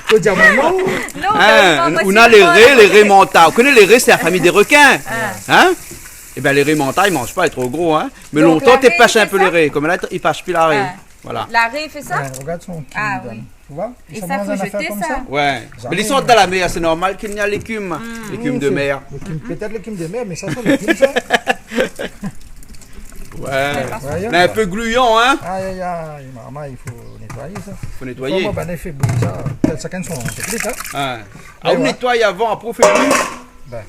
Faut dire mon nom. Non, Hein, ben, on a les raies mentales. Vous connaissez les raies, c'est la famille des requins. Hein? Eh bien, les raies mentales, ils mangent pas, ils sont trop gros. Hein? Mais Donc, longtemps, la tu raie, pêches un c'est peu ça? les raies. Comme là, ils pêchent plus la raie. Ah. Voilà. L'arrêt fait ça? Ouais, regarde son qui Ah me donne. oui. Tu vois? Et sont ça, dans faut un affaire jeter comme ça. Ouais. Jamais. Mais ils sortent de la mer, c'est normal qu'il y a l'écume. L'écume de mer. Peut-être l'écume de mer, mais ça sent l'écume, ça. Ouais. Voyons. On est un peu gluant, hein? Aïe, aïe, aïe, maman, il faut nettoyer ça. Faut nettoyer. Comment on fait bouillir ça? Peut-être ça sont c'est plus ça. Hein. Ah, on ouais. nettoie avant, après on fait plus. Ben.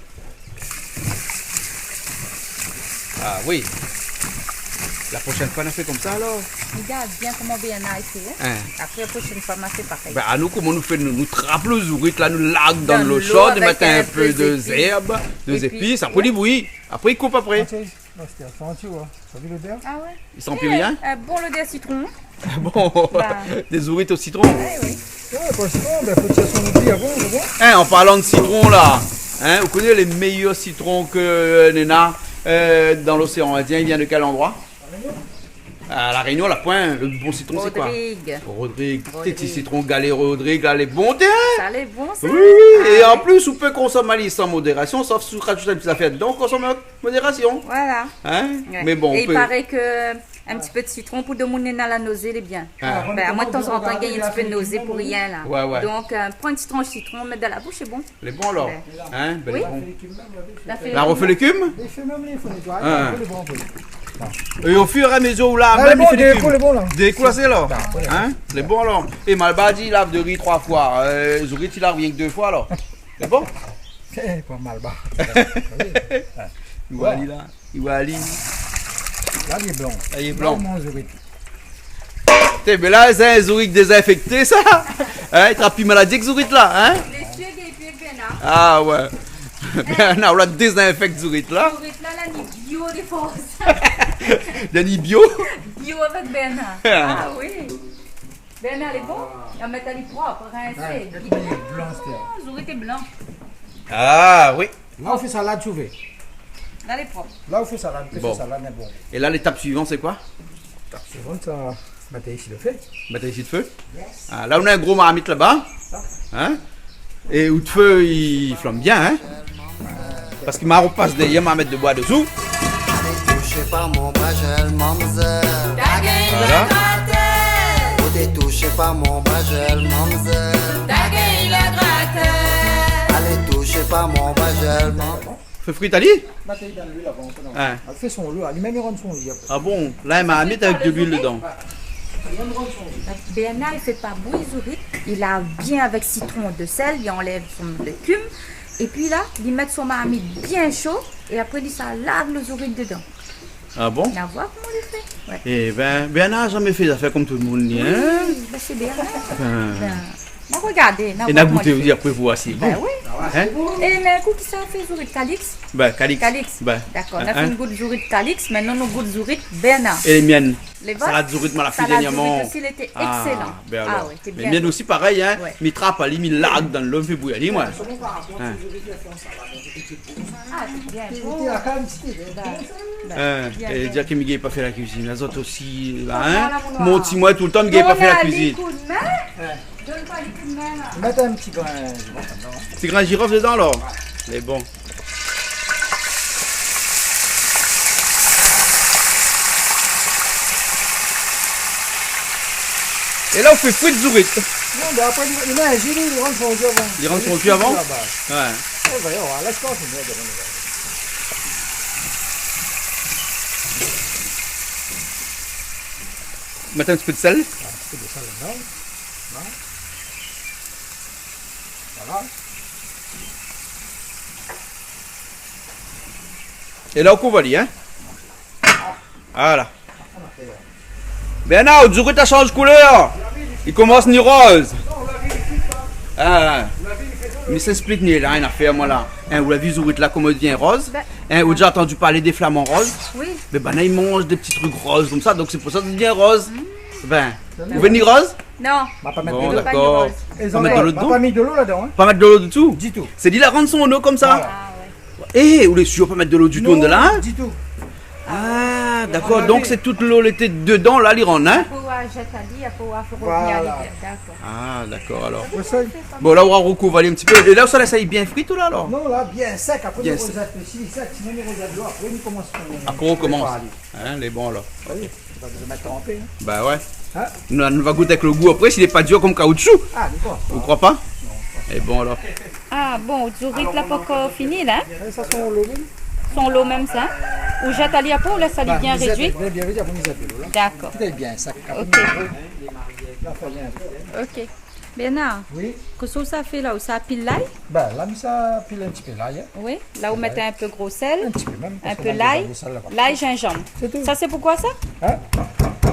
Ah oui. La prochaine fois, on a fait comme ça alors. Regarde bien comment bien a été. Hein? Hein. Après, la prochaine fois, on fait pareil. Ben, à nous, comment nous fait, nous trappe le zourite, là, nous lague dans Dans l'eau l'eau chaude, avec mettre un un peu peu de d'épices. herbes, deux Et puis, épices, après il bouillit. Après il coupe après. Tu sais, c'est un tu vois. Tu as vu l'odeur? Ah ouais? Il sent plus rien. Bon, le dé à citron. Bon, Bah. des zourites au citron. Oui, oui. Ouais, pour le citron, ben, faut tirer son oubli avant, c'est bon? Hein, en parlant de citron là, hein, vous connaissez les meilleurs citrons que Nena dans l'océan Indien, il vient de quel endroit? À La Réunion, la pointe, le bon citron c'est quoi? Rodrigue. Rodrigue. Rodrigue. Petit citron galé Rodrigue, là, les bons terrains. Ça allait bon, ça? Oui, oui, et en plus, on peut consommer sans modération, sauf si on rajoute un petit affaire dedans, on consomme avec modération. Voilà. Hein? Ouais. Mais bon, Et on il peut. paraît que un petit peu de citron pour demander à la nausée, il est bien. Ah. Ben, moi, de temps en temps, il y a un petit peu de nausée pour rien, là. Ouais, ouais. Donc, prends un citron au citron, mettre dans la bouche, c'est bon. Les bons alors. Ouais. Hein? Ben, Oui. les bons. La fait- Là, on refait l'écume. Il fait même les, il faut nettoyer. Ah. Il faut les bons, oui. Et au fur et à mesure où là, Ah, même les il bons, fait des l'écume. coups, les bons, là. Des coups alors. Bah, voilà. Hein? Les bons alors. Et Malbadi, il lave de riz 3 fois. Zourit, il lave rien que 2 fois alors. C'est bon? Eh, pas mal, bah. Iwali là. Iwali. Là, il est blanc. Là, il est Là, blanc. on mange le riz. Mais là, c'est un Zourit désinfecté ça. Hein? Il trappe plus maladie que Zourit là. Hein? Les tuyaux, il est bien, là. Ah ouais. Ben, on la désinfecte Zourit là. Pour être là, là, ni bio des forces. Danny Bio. Bio avec Bernard. Ah oui. Bernard, elle est bon. Il va mettre elle est propre, rincé. Il est blanc, c'était. Zourit est blanc. Ah oui. Là, on fait salade chauvet. Là, elle est propre. Là, on fait salade. On Bon. fait salade, mais bon. Et là, l'étape suivante, c'est quoi? C'est bon, ça. Matin ici le fait. Bataille ici de feu. Ah, là, on a un gros marmite là-bas. Hein? Et où de feu, il flamme bien. Hein? Parce que ma passe derrière, ma mettre de bois dessous. Touché par mon bagel, mamzelle. Voilà. Ou t'es touché par mon bagel, mamzelle. Allez, touché par mon bagel, mamzelle. Fait fruit Ali? Maté dans l'huile avant. Ah. Elle fait son lot, elle même rend son lit après. Ah bon? Là, elle m'a mis avec de l'huile dedans. Bernard, il fait pas bouillir zourite. Il la bien avec citron de sel, il enlève son légume. Et puis là, il met son marmite bien chaud. Et après, il ça lave le zourite dedans. Ah bon? On va voir comment il fait. Ouais. Eh ben, Bernard n'a jamais fait des affaires comme tout le monde, hein? Oui, ben c'est Bernard. Ben, regardez. Et n'a goûté, vous dire après vous aussi. Bon. Ben oui. Hein? Et mais un coup qui ça fait zourite Calix? Ben, Calix. Calix. Ben, D'accord, on a hein? fait une goutte de zourite Calix, maintenant on goûte zourite Bernard. Et les miennes? Les vôtres? Salade zourite, moi la fille Salade dernièrement. zourite aussi, il était excellent. Ben alors. Ah oui, c'est Les bien. miennes aussi pareil, hein? Ouais. Mi trappe, ali, mi lag dans l'homme fait bouillir, moi. Ah, c'est bien. Il a quand même petit. Bien, Et bien. dire que Miguel n'a pas fait la cuisine. Les autres aussi, là, Voilà, hein? mon Mon noir. petit moi tout le temps, Miguel n'a pas fait la cuisine. Donne pas les coups de main, là. Mettez un petit grain. Je vois pas, non. C'est grand girofle dedans alors? C'est bon. Et là on fait fruit de zourite. Non, mais après, il met un gilet, il rentre son jus avant. Il rentre son jus avant? Ouais. Ouais. Eh ben, on va laisse pas, c'est mieux de revenir. Mettre un petit peu de sel. Un petit peu de sel là-dedans. Voilà. Et là on couvre hein? Voilà. Bernard, le zourite a changé de couleur. Il commence ni rose. Ah. Mais ça explique ni là, une affaire moi là. Hein, vous l'avez vu zourite là comment il devient rose. Hein, vous avez déjà entendu parler des flamants roses. Oui. Mais ben là ils mangent des petits trucs roses comme ça, donc c'est pour ça que ça devient rose. Ben, vous venez rose? Non. On va pas mettre Bon de l'eau. d'accord. Ils Pas ont mettre de l'eau on va dedans? pas mis de l'eau là-dedans. Hein. Pas mettre de l'eau du tout? Du tout. C'est dit la rendre son eau comme ça? Voilà. Ah ouais. Eh, vous les sûr pas mettre de l'eau du tout de là? Du tout. Ah, d'accord, donc c'est toute l'eau était dedans, là, l'Iran, hein? Pour jeter à lit, pour revenir Voilà. à l'hiver. D'accord. Ah, d'accord, alors. Pour ça, Bon, là, on va recouvrir un petit peu. Et là, ça laisse aller bien frit, tout là, alors? non, là, bien sec. Après, Bien les sec. rosettes aussi. Sec, sinon les rosettes de l'eau. Après, on commence. Après, on commence. Hein, les bons, alors. Oui, tu vas le mettre trempé. Hein. Bah ouais. Hein? On va goûter avec le goût après, s'il n'est pas dur comme caoutchouc. Ah, d'accord. Vous croyez pas? Et bon, alors. Ah bon, zourite là pas encore fini là. Ça sent l'eau. Son lot même ça. Ou jette à lit après, on laisse ça bien réduit. Bien, bien, bien, bien, bien. D'accord. Tout est bien sec. Ok. Là, faut bien. Ok. Bernard, Oui. qu'est-ce que ça fait là où ça pile l'ail? Ben, là, mais ça pile un petit peu l'ail. Hein. Oui. Là où mettez un peu gros sel, Un petit peu même. parce un qu'on peu a l'ail, déjà du sel là-bas. l'ail gingembre. C'est tout. Ça c'est pourquoi ça? Hein?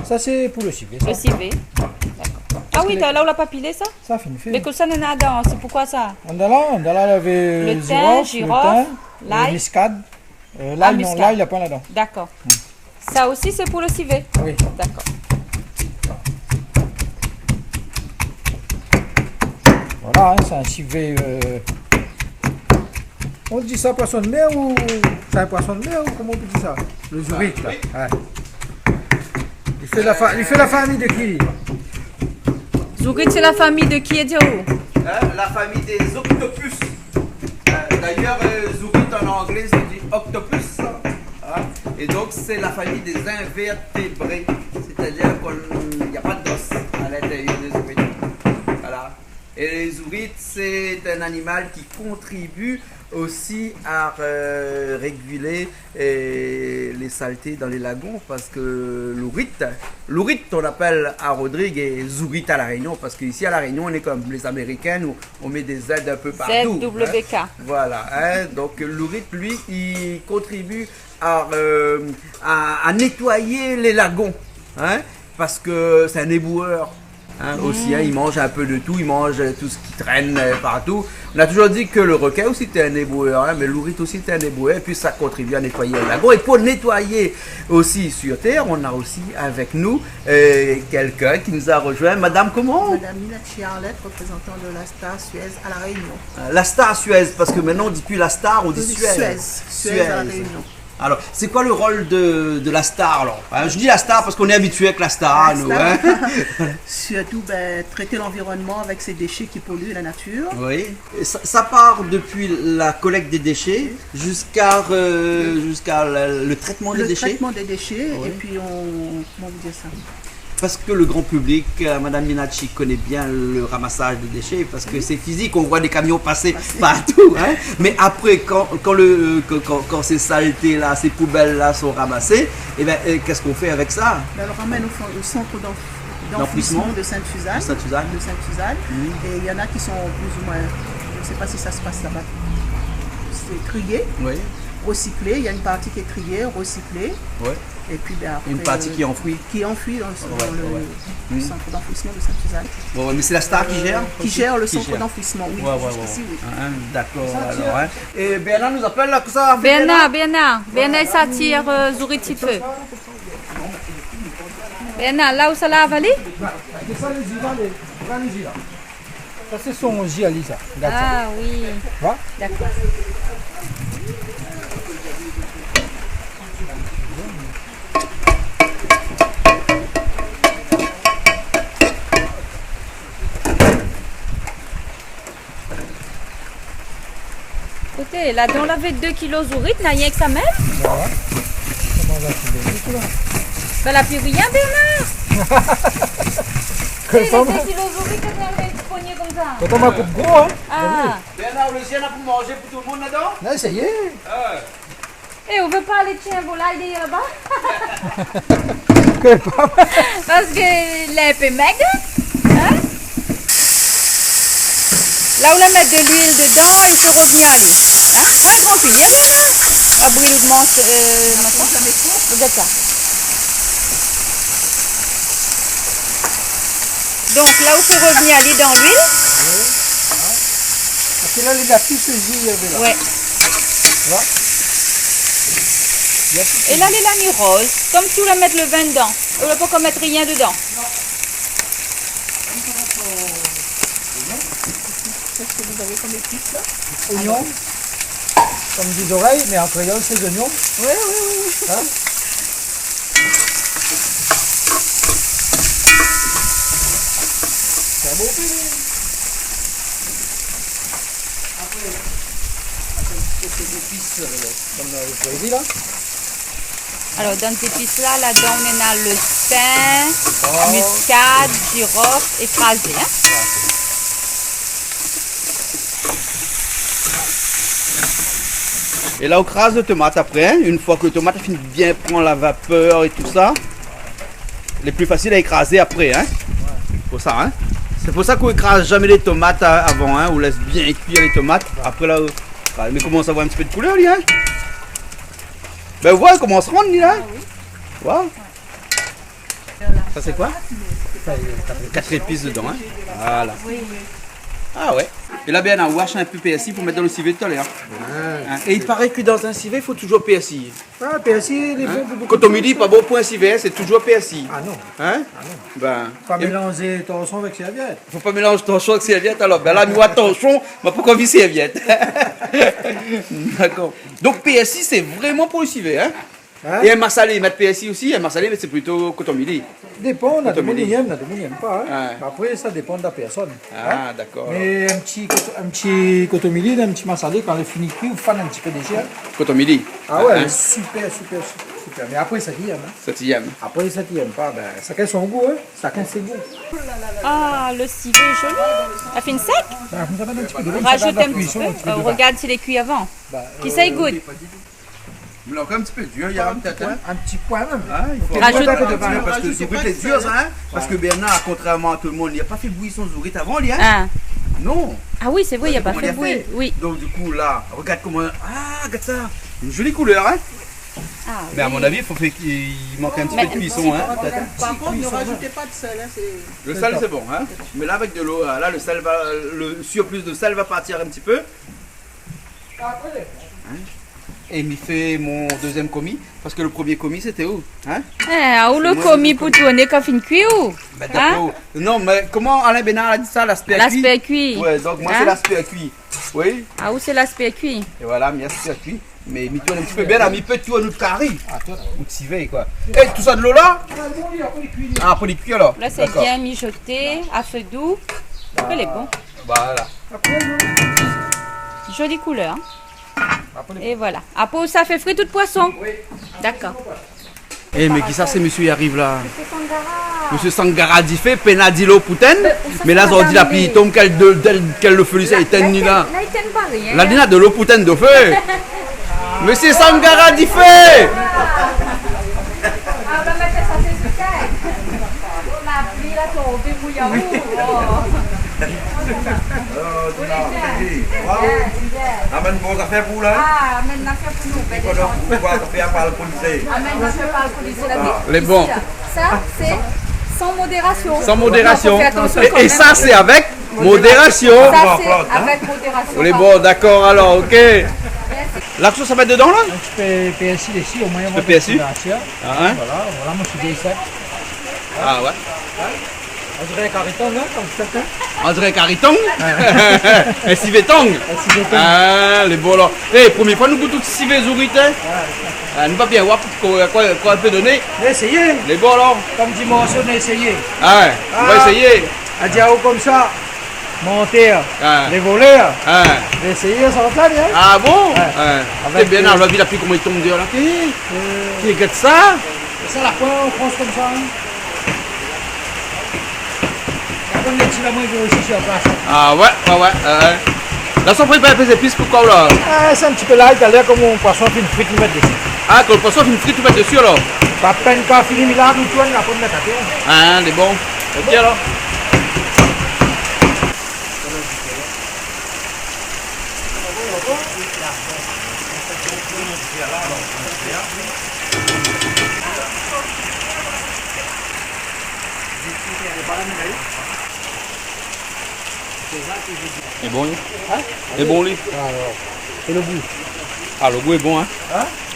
Ça, c'est pour le civet. Le civet. D'accord. Ah oui, là on l'a pas pilé ça? Ça fait une Mais fille. que ça n'en a dedans, c'est pourquoi ça? On a là, avait Le thym, girofle, l'ail. le muscade. L'ail, non, muscade. l'ail, il n'y a pas là-dedans. D'accord. Ça aussi c'est pour le civet. Oui. D'accord. Voilà, hein, c'est un civet. On dit ça poisson de mer ou. C'est un poisson de mer ou comment on peut dire ça? Le zourite, là. Ouais. Il fait la famille de qui? Zourite c'est la famille de qui et de où? La famille des octopus. D'ailleurs, zourite en anglais, c'est dit octopus. Hein. Et donc, c'est la famille des invertébrés. C'est-à-dire qu'il n'y a pas d'os à l'intérieur des zourites. Voilà. Et les zourites, c'est un animal qui contribue aussi à réguler les saletés dans les lagons parce que l'ourite on appelle à Rodrigue et zourite à La Réunion parce qu'ici à La Réunion on est comme les Américains où on met des Z un peu partout. ZWK. Hein. Voilà, hein. Donc l'ourite lui il contribue à nettoyer les lagons hein, parce que c'est un éboueur. Hein, aussi, hein, il mange un peu de tout, il mange tout ce qui traîne partout. On a toujours dit que le requin aussi était un éboueur, hein, mais l'ourite aussi était un éboueur, et puis ça contribue à nettoyer le lagon. Et pour nettoyer aussi sur Terre, on a aussi avec nous quelqu'un qui nous a rejoint. Madame comment? Madame Nina Chiarlette, représentant de la Star Suez à La Réunion. La Star Suez, parce que maintenant on dit plus la Star, on dit Suez. Suez à La Réunion. Alors, c'est quoi le rôle de la star alors hein? Je dis la star parce qu'on est habitué avec la star, nous. Hein? Surtout traiter l'environnement avec ces déchets qui polluent la nature. Oui. Et ça part depuis la collecte des déchets jusqu'à le traitement des Le déchets. traitement des déchets Oui. et puis comment vous dire ça? parce que le grand public, Madame Minacci connaît bien le ramassage de déchets, parce que c'est physique, on voit des camions passer partout. Hein. Mais après, quand ces saletés-là, ces poubelles-là sont ramassées, eh ben, qu'est-ce qu'on fait avec ça? On le ramène au centre d'enfouissement de Sainte-Suzanne. Et il y en a qui sont plus ou moins, je ne sais pas si ça se passe là-bas, c'est trié, recyclé. Il y a une partie qui est triée, recyclée. Et puis après, une partie qui est enfouie. Qui est enfouie dans le centre d'enfouissement de Sainte-Suzanne. Bon, mais c'est la Star qui gère? Qui gère le centre d'enfouissement, oui. Jusqu'ici, oui. D'accord. Alors, hein. Et Bernard nous appelle là, que ça? Bernard, ça tire Zourit de feu. Bernard, là où ça l'a avalé? Ça, c'est son giali, ça. Ah oui. Va? D'accord. Écoutez, là, on avait 2 kilos Zourit, n'a rien que ça même? Voilà. Comment va-t-il là? Ben, la plus rien, Bernard. Que Les 2 ça va? kilos Zourit, quand on avait une poignée comme ça. Quand on m'a coupé gros, hein? Ah. Bernard, le chien a pour manger pour tout le monde là-dedans? Là, ça y est. Et on veut pas aller tiens volaille là-bas? Que pas mal. Parce qu'il est un peu maigre. Hein? Là où on met de l'huile dedans, il faut revenir à l'eau. Hein? Pas grand cuillère, Bernard. On va brûler de regarde ça. Donc là où il faut revenir à l'huile dans l'huile. Parce que là, il a plus ce gilet là. Ouais. Voilà. Et là, il a mis rose. Comme si on voulait mettre le vin dedans. On ne peut pas mettre rien dedans. Qu'est-ce que vous avez comme épices là? Oignons. Comme des oreilles, mais en créole, c'est des oignons. Oui. Hein? C'est un beau pays. Après, ces épices, comme vous pouvez dire là. Alors, dans ces épices-là, là-dedans, on a le thym, muscade, girofle et phrasé. Hein? Et là, on crase le tomate après. Hein. Une fois que le tomate a fini de bien prendre la vapeur et tout ça, les plus faciles à écraser après. Hein. Pour ça, hein. C'est pour ça qu'on écrase jamais les tomates avant. Hein. On laisse bien cuire les tomates. Après là, mais commence à avoir un petit peu de couleur, lui, hein. Ben voilà, comment on se rend, là. Wow. Ça c'est quoi? 4 épices dedans, hein. Voilà. Ah ouais. Et là, bien, on wash un peu PSI pour mettre dans le civet tout à l'heure. Hein. Et il paraît que dans un civet, il faut toujours PSI. Ah, PSI, il est bon pour beaucoup. Quand on me dit pas bon pour un civet, c'est toujours PSI. Ah non. Hein? Ah non. Ben. Pas mélanger torchon avec serviette. Faut pas mélanger torchon avec serviette alors. Ben là, nous à torchon, mais pourquoi vivre serviette? D'accord. Donc PSI, c'est vraiment pour le civet, hein? Hein? Et un massalé, mettre PSI aussi, un massalé, mais c'est plutôt coton midi. Dépend, on a des Coton midi. gens qui n'aiment pas. Hein. Ouais. Après, ça dépend de la personne. Ah, d'accord. Mais un petit cotomili, un petit massalé, quand il est fini cuit, on fait un petit peu d'échelle. Coton midi. Ah ouais, Hein? super. Mais après, ça t'y aime. Hein. Septième. Après, ça t'y aime pas. Ben, chacun son goût, hein. Chacun ses goûts. Ah, le civet est joli. La fine sec. Ça va mettre un petit peu de l'eau, On ça rajoute garde la un petit cuisson, peu. un petit peu de vin. Regarde s'il est cuit avant. Bah, Qui ça y goûte? Mais encore un petit peu dur, il y a un petit Un petit point même. Ah, il faut Rajoute- un peu de vin parce que Zourit est dur, hein. Parce que Bernard, contrairement à tout le monde, il n'a pas fait bouillir son Zourit avant, lui, hein. Ah. Non. Ah oui, c'est vrai, il n'y a pas Comment fait il a bruit. fait. Oui. Donc du coup là, regarde comment... Ah, regarde ça. Une jolie couleur, hein. Ah, Mais à oui. mon avis, il manque un petit peu de cuisson, hein. Par contre, ne rajoutez pas de sel. Hein, c'est- Le sel c'est bon, hein. Mais là avec de l'eau, là le sel va, le surplus de sel va partir un petit peu. Hein? Et il fait mon deuxième commis, parce que le premier commis c'était où, hein? Où le moi, commis je- pour tourner quand fin cuit ou? Ben, Hein? d'accord. Non, mais comment Alain Bénard a dit ça, l'aspect cuit? L'aspect cuit. Ouais, donc moi Hein? c'est l'aspect cuit. Oui. Ah, où c'est l'aspect cuit? Et voilà, mais l'aspect cuit. Mais il tourne un petit peu bien, là, mais peut-tu notre carré? Ou de civet, quoi. Et tout ça de l'eau là? Ah, après les cuits alors. Là, c'est D'accord. bien mijoté, à feu doux. Elle est bon. Voilà. Jolie couleur. Et voilà. Après, ça fait frit tout poisson. D'accord. Eh, mais qui ça, c'est monsieur, il arrive là? C'est Sangara. Monsieur Sangara dit fait, Penadilo Pouten. Mais là, on dit la pluie tombe, quel le feu, ça éteint ni là. Là, il t'aime pas rien. La dina de l'eau Pouten de feu. Monsieur Sangara dit fait. Ah, on va mettre ça sur ce caille. La pluie, là, tombée, bouillant. Amène vos affaires pour là. Ah, amène l'affaire pour nous. Ben, déjà, Pourquoi affaire par le policier? amène l'affaire par le policier. Là, Les ici, bons. là. Ça, c'est sans modération. Sans modération. Donc, faut faire attention quand Et même. ça, c'est avec modération. Ça, c'est avec modération. On est bon, d'accord, alors, ok. L'action, ça va être dedans, là? Un petit peu PSI ici, au moyen de PSI? Ah, Ah, hein? voilà, moi je suis D7. Ah, ouais. On dirait un cariton, là, comme certains. André Cariton. Un civetong. civetong. Ah, les bons, là. Eh, première fois, nous goûtons tout civet zourité. Ah, nous pas bien voir quoi on peut donner. Essayez, Les bons, là. comme dimension, on a essayé. Ah, ouais, on va essayer. À Diao comme ça, monter, Ah. les voler, Ah. essayer, ça va bien. Ah bon? Ouais. C'est bien, on a vu la pluie comment il tombe dehors, là. Qui regarde ça? C'est ça la fois, on prend comme ça. On les tire la moins aussi sur place. Ah, ouais. Là, ça prend pas un peu d'épices, pourquoi, là? Ah, c'est un petit peu là, il a l'air comme un poisson qui frite nous mettre dessus. Ah, quand le poisson fait une frite, tu mets dessus, alors? Pas peine qu'à finir, mais là, nous tournons, on va mettre à terre. Ah, les bons. Ok, alors. C'est bon, lui? C'est bon, lui? Et le goût. Ah, le goût est bon, hein?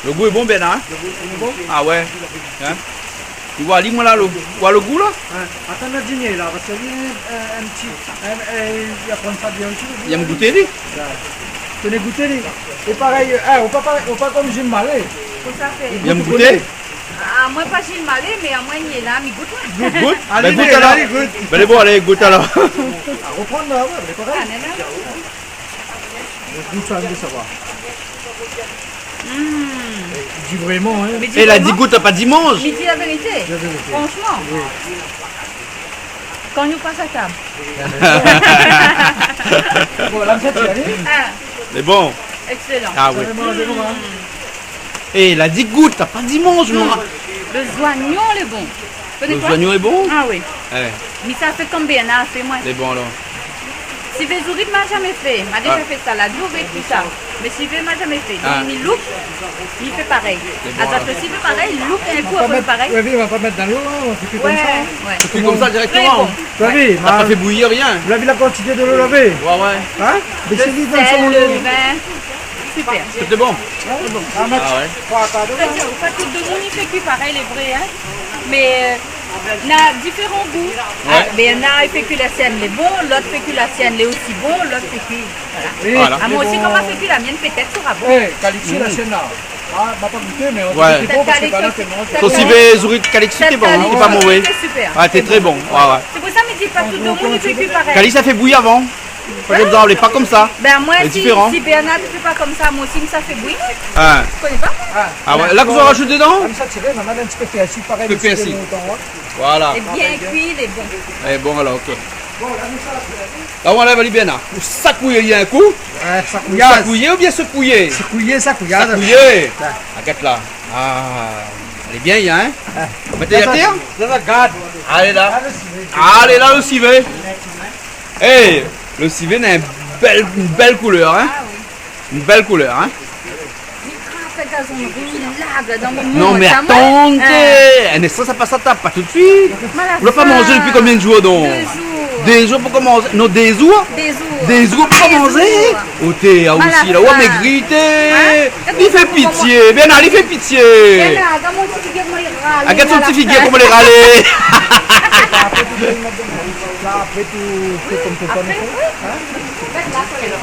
Le goût est bon, Ben, hein? Ah, ouais. Hein? Tu vois, lis-moi là, le goût, là? Attends le dîner, là, parce qu'il y a un petit. Il y a prendre ça bien aussi. Il y a me goûter, lui? Tenez goûter, lui. Et pareil, on pas comme Gilles Mallet. Faut ça faire. Il y a me goûter? Ah, moi, pas Gilles Mallet, mais à moi, il est là, mais goûte. Goûte? Allez, Ben, goûte alors. allez, goûte. Ben, bon, allez, goûte alors. À reprendre là, ouais, mais Ah, pareil. nana. Goûte ça, de savoir. Il dit vraiment, hein. Mais dis Elle a vraiment, dit goûte, pas dimanche. mais dis la vérité. Franchement. Quand nous passe à table. Bon, là, ça, tu y allais. Ah, C'est bon. excellent. Ah, oui. Vraiment, c'est comment? Et elle a dit goûte, t'as pas dimanche, non? Le joignon, il est bon. Connais Le quoi? joignon est bon? Ah oui. Ouais, Mais ça fait comme bien, hein, c'est moi. c'est bon alors. Si Vézourit m'a jamais fait, m'a déjà fait salade, l'ouvre et tout ça. Mais si m'a jamais fait. Ah. Donc, il look, il fait pareil. bon, Alors que s'il fait pareil, il look un coup après pareil. Ouais, on va pas mettre dans l'eau, hein, on fait plus comme Ouais, ça. ouais. Tu fais comme ça Très directement. bon. Tu as vu, T'as pas fait bouillir rien. vous avez la quantité de l'eau lavée. Ouais. Hein? Mais Le c'est vite dans son sel, lot. le vin, super. C'était bon. Ah, match. Ah, ouais. Trois quarts d'eau, Pas tout le monde il fait plus pareil les vrais, hein. Mais il y a différents goûts. Ah, mais il y en a qui fait que la sienne est bon, l'autre fait que la sienne est aussi bon, l'autre fait que. Voilà. Oui, Voilà. Ah, moi mais aussi, bon. comme elle fait que la mienne, peut-être sera bon. Eh, Calixi, la chaîne là. Ah, m'a pas goûté, mais on Ouais. dit que c'est bon parce que pas là, c'est bon. Ton civet Zourit Calixi, t'es bon, t'es pas mauvais. C'est super. Ah, t'es très bon. Ouais. C'est pour ça que je dis pas tout le monde il fait que pareil. Calixi, ça fait bouillir avant. Par exemple, on n'est pas comme ça. Ben moi, C'est si différent. Bernard ne fait pas comme ça, moi aussi, ça fait bouillir. Ah, Tu connais pas? ah ouais. Là, que vous en rajoutez dedans? Comme ça, tiré, on a un petit peu PSI, pareil. Peu le civet PSI. montant, ouais. Voilà. Et bien cuit, il est bon. Eh bon, alors, ok. Là, on enlève les bien là. Sacouiller, il y a un coup. Ouais, ça couillade. Sacouiller ou bien secouiller? Couiller, ça couillade. Sacouiller. Regarde là. Ah, elle est bien, il y a, hein? Mettez à terre. Ça, ça garde. Allez là. Ah, le civet. Allez là, le civet. Eh, le civet a une belle couleur, hein? Ah oui. Une belle couleur, hein? Il craque à son rouge, largue dans mon Non, mais ça, moi, attendez! Un instant, ça passe à table, pas tout de suite. Vous n'avez pas mangé depuis combien de jours donc? 2 jours. Des jours pour commencer? Non, des jours? Des jours. Des jours pour commencer? Oh, t'es ah, aussi là, oh, maigrité! Hein? Il fait pitié, bien, il fait pitié! Viens là, dans mon petit figuier, moi, il râle. Regarde son Il petit a figuier, la comment les râler! Là, après, tout fait comme tout Après, ça. oui. Faites là, collez là.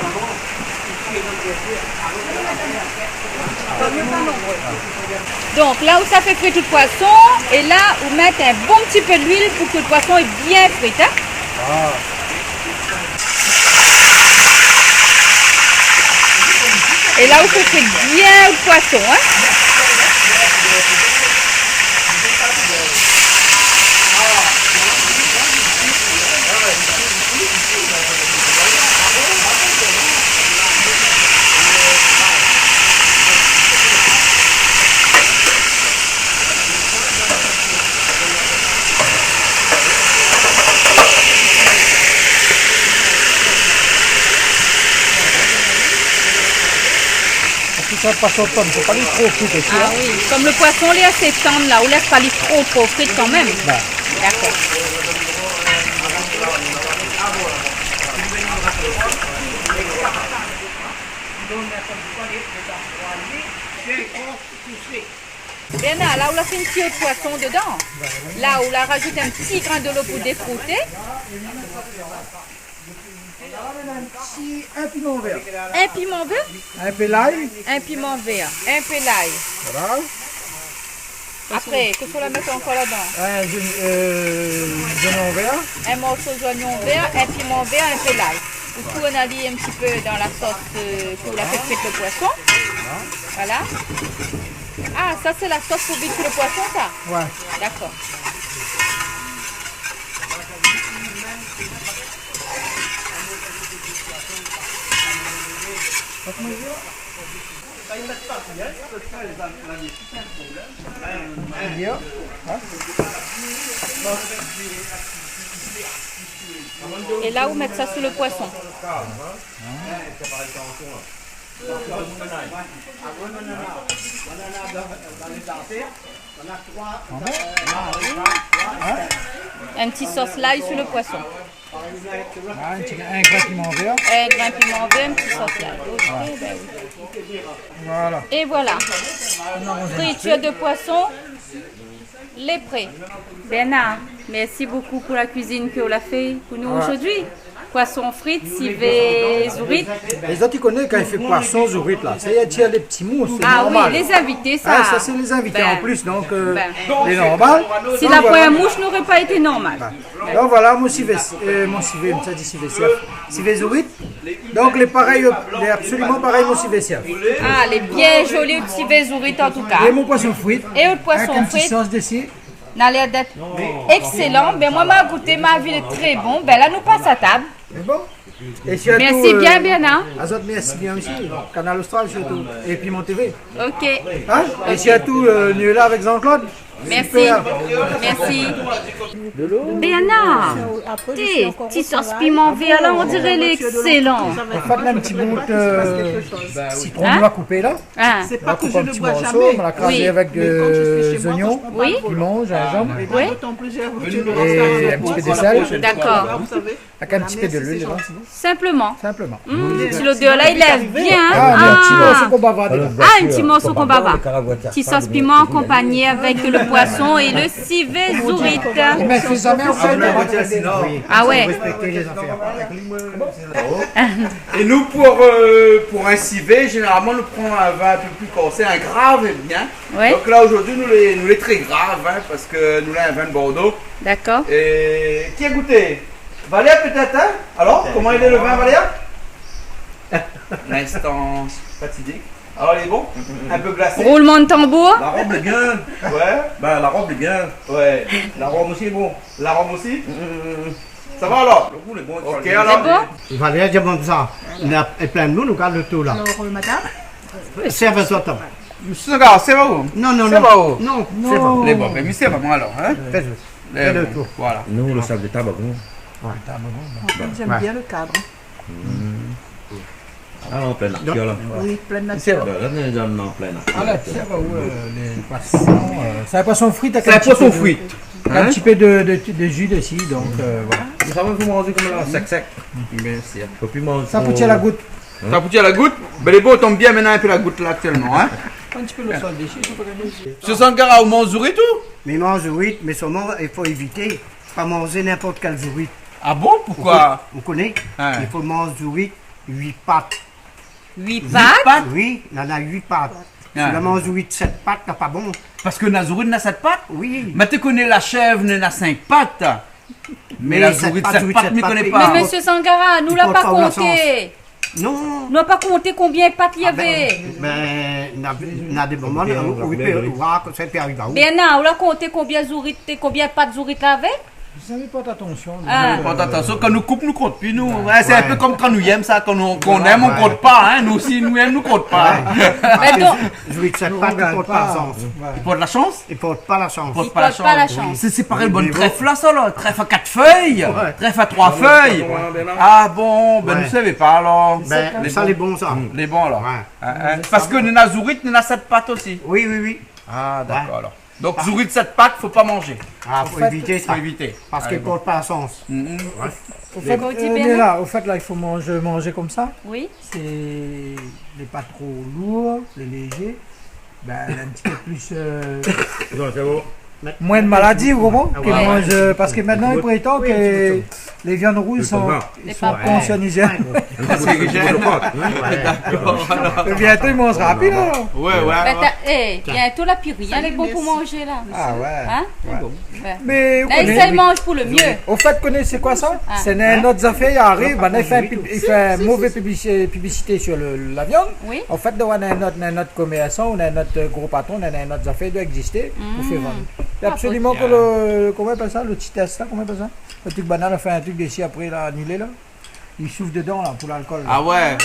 Donc là où ça fait frire tout le poisson, et là vous mettez un bon petit peu d'huile pour que le poisson est bien frit. Hein? Et là vous faites frire bien le poisson. Hein? ça passe au tonne, faut pas les trop frites aussi. Ah oui, comme le poisson, il est assez tendre là, on laisse pas les trop frites quand même. Ouais. D'accord. Bien là, on a fait une petite de poisson dedans. Là, on a rajouté un petit grain de l'eau pour défrouter. Un piment vert. Un piment vert, Un peu l'ail. un piment vert, un peu l'ail. Voilà. Après, qu'est-ce qu'on va mettre encore là-dedans? Un oignon vert. Un morceau d'oignon vert, un piment vert, un peu l'ail. Du coup, on a mis un petit peu dans la sauce pour la faire frire le poisson. Voilà. Ah, ça c'est la sauce pour vite le poisson, ça? Ouais. D'accord. Et là, vous mettez ça sur le poisson. Un petit sauce l'ail sur le poisson. Un grain de piment vert. Un grain de piment vert, un petit sauce l'ail. Ok, ben oui. Voilà. Et voilà. Friture de poisson, les prêts. Bernard, merci beaucoup pour la cuisine que vous avez fait pour nous aujourd'hui. Poisson frites, civet, zourite. Les autres, ils connaissent quand il fait poisson, zourite là. Ça y est, il y a des petits mousses, c'est Ah normal. oui, les invités, ça. Ah, ça, c'est les invités Ben, en plus, donc ben. les normales. Si Donc, la voilà. première mouche n'aurait pas été normale. Donc voilà, mon civet, ça dit civet, civet zourite. Donc les pareils, les absolument pareils, mon civet siaf. Ah, les bien jolis civet zourite en tout cas. Et mon poisson frites. Et le poisson avec un petit frites. sauce dessus. Ça a l'air d'être excellent. Ben, moi, ma goûté, ma vie est très bon. Ben, là, nous passons à table. C'est bon. Et surtout, Merci bien, Bernard. Azot, merci bien aussi. Canal Austral surtout. Et Piment TV. Ok. Hein? Et surtout, nous là avec Jean-Claude. Merci. Super. Merci. Bernard, petit sauce piment vert là, on dirait l'excellent. Faites-le un petit bout de citron Hein? noir coupé là. Ah, C'est On pas la que coupe je en ne petits bois morceaux, jamais. on la crase Oui. avec Mais quand je fais chez moi, oignons, oui, piment, gingembre oui. D'autant plus j'ai et un petit peu de sel, D'accord. Vous savez, avec un petit peu de l'huile dedans, Simplement. simplement. Si l'odeur là, il lève bien. Ah, un petit morceau Ah, qu'on bavard dedans. Ah, un petit morceau qu'on bava. Petit sauce piment accompagné avec le poisson et le civet zourite. Mais c'est jamais on fait le Ah ouais. respecter les affaires. Et nous, pour un civet, généralement, nous prenons un vin un peu plus corsé, un grave et bien. Ouais. Donc là, aujourd'hui, nous les très graves, hein, parce que nous avons un vin de Bordeaux. D'accord. Et qui a goûté? Valéa peut-être, hein? Alors, comment il est le vin, Valéa? L'instant fatidique. Alors, il est bon? Un peu glacé? Roulement de tambour. La robe est bien. Ouais. Ben, la robe est bien. Ouais. L'arôme aussi est bon. L'arôme aussi? Ça va alors? Le goût est bon. Ok, C'est alors. bon? Valérie, je demande ça. On a plein de nous, nous garde le tout là. alors, madame, C'est avec ça. Monsieur Sangar, c'est pas où? Non, non, C'est pas où? non. Non, c'est pas. Les bons, mais c'est pas moi alors, hein? Fais-le. Les Fais le bons. tour. Voilà. Nous, le sac de tabac. j'aime Ouais. bien le cadre. Ah, en pleine nature, là. Oui, plein de C'est nature. bon. Là, on est en pleine nature. Ah là, c'est pas où les poissons. C'est un poisson frites avec C'est un petit peu poisson de- fruit. Un petit peu de jus dessus, donc voilà. Vous savez, vous mangez comme là, sec. Merci. Faut plus manger. Ça pousse à la goutte. Ça pousse à la goutte? Ben les beaux tombent bien maintenant un peu la goutte là actuellement, hein? Un petit peu le sol dessus, je sais pas comment. Monsieur Sangar, vous mangez tout? Mais mange zourite, mais seulement il faut éviter. Pas manger n'importe quel zourite. Ah bon? Pourquoi? Vous connaissez? Hein. Il faut manger zourite 8 pattes. 8 pattes. Oui, il en a 8 pattes. Si Ah. on mange zourite 7 pattes, c'est pas bon. Parce que Nazourine n'a 7 pattes? Oui. Mais tu connais la chèvre, elle a 5 pattes. Mais Mais la sept zourite, pattes, 7 zourite, pattes, sept ne pattes, connais mais- pas. Mais monsieur Sangara, nous Tu l'a portes pas pas au bon compté. Non. Nous n'a pas compté combien de pattes il y Ah avait. ben, il y a des moments où il peut voir que ça peut arriver à où. Bernard, on l'a compté combien de pattes zourite avait. Ça ne porte attention. Porte attention, quand nous coupe, nous compte. Puis nous, ouais, c'est un peu comme quand nous aimons ça, quand qu'on aime, on compte pas. Hein. Nous aussi, nous aimons, nous compte pas. Jouer de cette patte, il porte pas la chance. Il porte la chance? Il porte pas la chance. Il porte pas la chance. C'est pareil, le bon trèfle là, ça là. Trèfle à 4 feuilles, trèfle à 3 feuilles. Ah bon, ben ne savez pas alors. Ben, ça, les bons, ça. Les bons alors. Parce que Nena Zourit, Nena 7 pattes aussi. Oui. Ah d'accord alors. Donc Zourit 7 pattes, faut pas manger. Ah, faut éviter ça. Faut éviter. Parce qu'il porte pas la chance. Au fait, là, il faut manger comme ça. Oui. C'est les pas trop lourds, les légers. Ben, un petit peu plus. Moins de maladies, vous comprenez? Parce que maintenant, il prétend que les viandes rouges sont cancérigènes. Bientôt, ils mangent rapide. Ouais. Bientôt, la puis rien n'est bon pour manger là. Ah ouais. Hein? Mais là, ils mangent pour le mieux. Au fait, connaissez quoi ça? C'est notre affaire, il arrive, il fait mauvaise publicité sur la viande. Oui. En fait, on a notre commerçant, on a notre gros patron, on a notre affaire doit exister pour faire vendre. C'est absolument que comment on appelle ça, le petit test là, comment on appelle ça? Le truc banal, on fait un truc d'ici après, là, annulé là. Il souffle dedans là pour l'alcool. Ah ouais.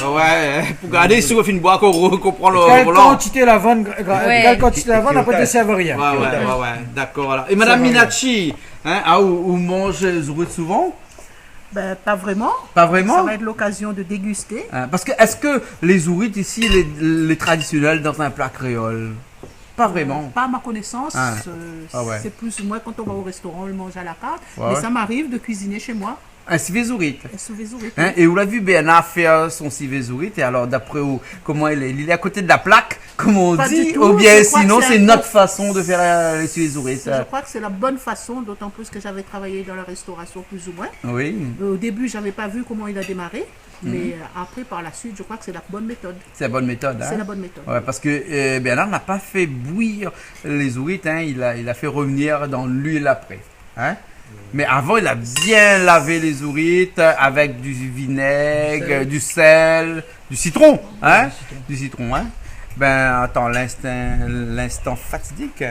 Pour garder sur une boîte qu'on prend le quelle volant. quantité la vendre, après tu ne serves rien. Ouais, d'accord. Alors. Et Madame Minachi, où mange Zourit souvent? Ben, pas vraiment. Pas vraiment? Ça va être l'occasion de déguster. Parce que, est-ce que les Zourites ici, les traditionnels dans un plat créole? Pas vraiment. Pas à ma connaissance. Ouais. C'est plus ou moins quand on va au restaurant, on le mange à la carte. Mais ça m'arrive de cuisiner chez moi. Un civet Zourite. Hein? Et vous l'avez vu, Béana faire son civet Zourite. Et alors, d'après comment il est à côté de la plaque, comme on dit, ou bien sinon, c'est notre façon de faire les civets Zourite. Je crois que c'est la bonne façon, d'autant plus que j'avais travaillé dans la restauration plus ou moins. Oui. Au début, je n'avais pas vu comment il a démarré. Mais après, par la suite, je crois que c'est la bonne méthode. C'est la bonne méthode, hein? C'est la bonne méthode. Ouais, parce que Bernard n'a pas fait bouillir les Zourites, hein? Il a fait revenir dans l'huile après. Hein? Mais avant, il a bien lavé les Zourites avec du vinaigre, du sel, du citron. Hein? Du citron, hein? Ben, attends, l'instant fatidique.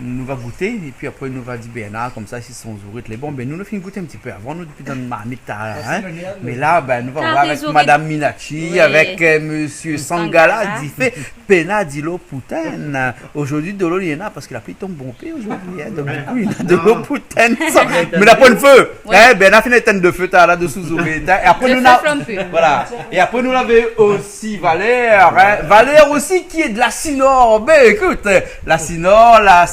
Nous va goûter et puis après nous va dire Bernard comme ça si son Zourite les bons ben nous finissons goûter un petit peu avant nous depuis dans le marmite hein? Mais là ben nous va voir avec Madame Minachi avec Monsieur Sangala dit fait pena dilo poutaine aujourd'hui de l'eau il y en a parce qu'il a pris ton bon pied aujourd'hui hein? Donc du coup il a de l'eau poutaine mais la pointe feu hein? Bernard finit éteindre de feu là dessous Zourite et après nous voilà et après nous l'avons aussi Valère hein? Valère aussi qui est de la Sinor ben écoute la Sinor la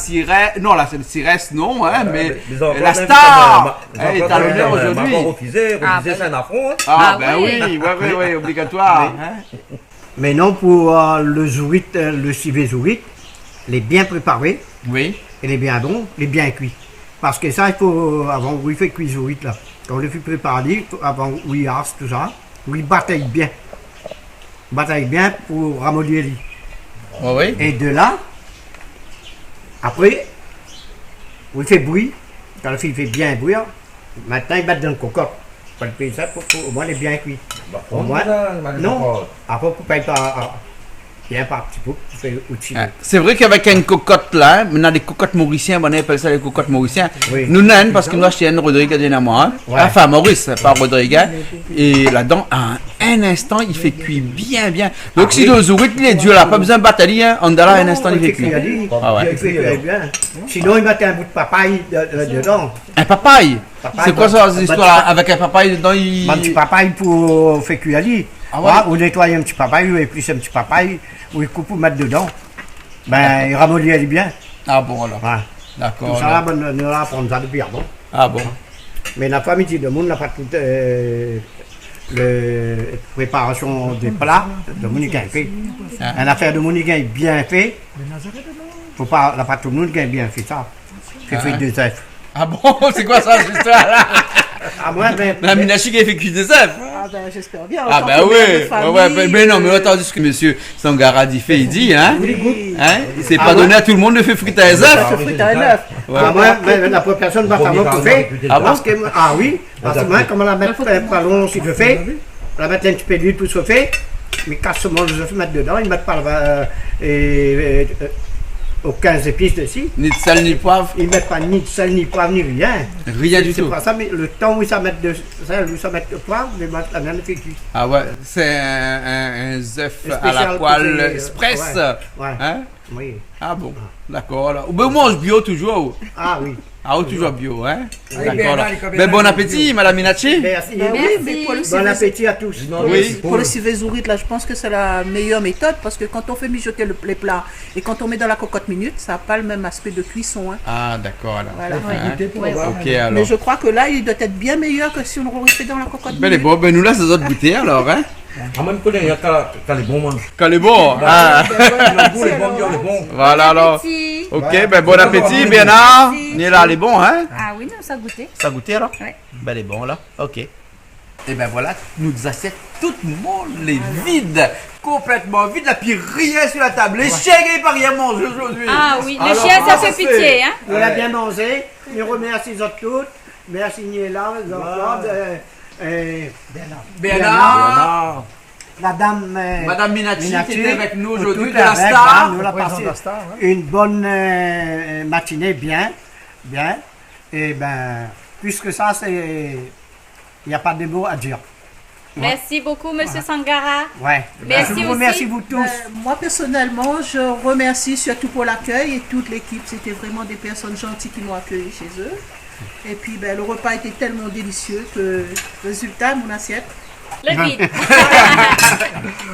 non, la Ciresse, non, hein, mais la star est à l'honneur aujourd'hui. Refusé, c'est un affront. Ah, ben oui, obligatoire. Mais non, pour le Zourite, le civet Zourite, il est bien préparé. Oui. Il est bien bon, il est bien cuit. Parce que ça, il faut, avant, où il fait cuire Zourite, là, quand on le fait préparer, avant, où il arse, tout ça, où il bataille bien. Bataille bien pour ramollir lui. Oui. Et de là, après, il fait bruit, quand le fait bien bouillir, maintenant il bat dans le cocotte. Pour le faire ça, au moins il est bien cuit. Au moins, non, après pour pas être bien par petit peu, pour faire au-dessus. C'est vrai qu'avec une cocotte là, on a des cocottes mauriciennes, on appelle ça les cocottes mauriciennes. Oui. Nous n'avons parce que nous achetons Rodrigue Dynamo, enfin Maurice, pas Rodrigue. Et là-dedans, à un instant, il fait cuire bien. Donc si le Zourite, il est dur là, pas besoin de bataille, on a là un instant, il fait cuire. Il fait cuire bien. Sinon, il mettait un bout de papaye dedans. Un papaye? C'est quoi ça, cette histoire avec un papaye dedans? Un petit papaye pour faire cuire lui. Ou nettoyer un petit papaye, ou éplucher un petit papaye, ou il coupe pour mettre dedans. Ben, il ramollit bien. Ah bon alors. D'accord. Tout ça là, nous allons apprendre ça depuis avant. Ah bon. Mais la famille de monde n'a pas toute la préparation des plats de Moniquin fait. Une affaire de Moniquin est bien fait. Faut pas, la pâte de Moniquin est bien fait ça. C'est fait des œufs. Ah bon, c'est quoi ça, cette histoire-là? Ah moi, la Minachi qui a fait cuire des œufs. Ah ben j'espère bien. Ah ben oui, mais non, mais attendez ce que monsieur Sangara dit fait, il dit, hein? Il s'est pas donné à tout le monde de faire friter un œuf. Friter un œuf. Ah moi, la première personne va faire mon fait. Parce que, parce que moi, comme on la met pas long si je fais, on la met un petit peu d'huile pour se faire, mais casse seulement les œufs mettre dedans, ils mettent par aucun épices dessus. Ni de sel ni de poivre. Ils mettent pas ni de sel, ni de poivre, ni rien. Rien du C'est tout. pas ça, mais le temps où ça met de sel, où ça met de poivre, ils mettent la même effectif. Ah ouais, c'est un œuf à la Spécial poêle côté, express. ouais. Hein? Oui. Ah bon, d'accord. Là. Ben, on mange bio toujours. Ah oui. Ah, ou toujours bio, hein? ben, D'accord. là, Là. les Ben, bon appétit, Madame Minachi. Merci. Ben oui, mais pour le Bon civet- appétit à tous. Oui. Pour le civet-zourite, là, je pense que c'est la meilleure méthode parce que quand on fait mijoter les plats et quand on met dans la cocotte minute, ça n'a pas le même aspect de cuisson. Hein. Ah, d'accord. Alors. Voilà. Hein? Ouais. Ok, alors. Mais je crois que là, il doit être bien meilleur que si on l'aurait fait dans la cocotte Ben, les minute. bons, ben, nous là, c'est autres goûter alors, hein? En même temps, il y a quand les bons mangent. Quand les bons. Ah. Le goût, les bons, les bons. Voilà alors. Appétit. Ok, ben, bon appétit, Bernard. Ni là, les bons, hein? Ah oui, non, ça a goûté. Ça a goûté alors? Ouais. Ben, les bons là. Ok. Et ben voilà, nos assiettes toutes les vides, complètement vides, là, puis rien sur la table. Les chiens n'ont pas rien mangé aujourd'hui. Ah oui, le Alors, chien, ça comment fait se pitié, hein. On a bien mangé. Je remercie les autres toutes. Merci Niela, les autres. Bernard, La dame. Madame Minachi qui était avec nous aujourd'hui, tout de la avec, Star. hein, nous l'a passé une bonne matinée, bien. Et ben, puisque ça, c'est. Il n'y a pas de mots à dire. Merci beaucoup, Monsieur Sangara. Ouais. Merci je vous aussi. remercie vous tous. Moi, personnellement, je remercie surtout pour l'accueil et toute l'équipe. C'était vraiment des personnes gentilles qui m'ont accueilli chez eux. Et puis, ben, le repas était tellement délicieux que, résultat, mon assiette. Le vide.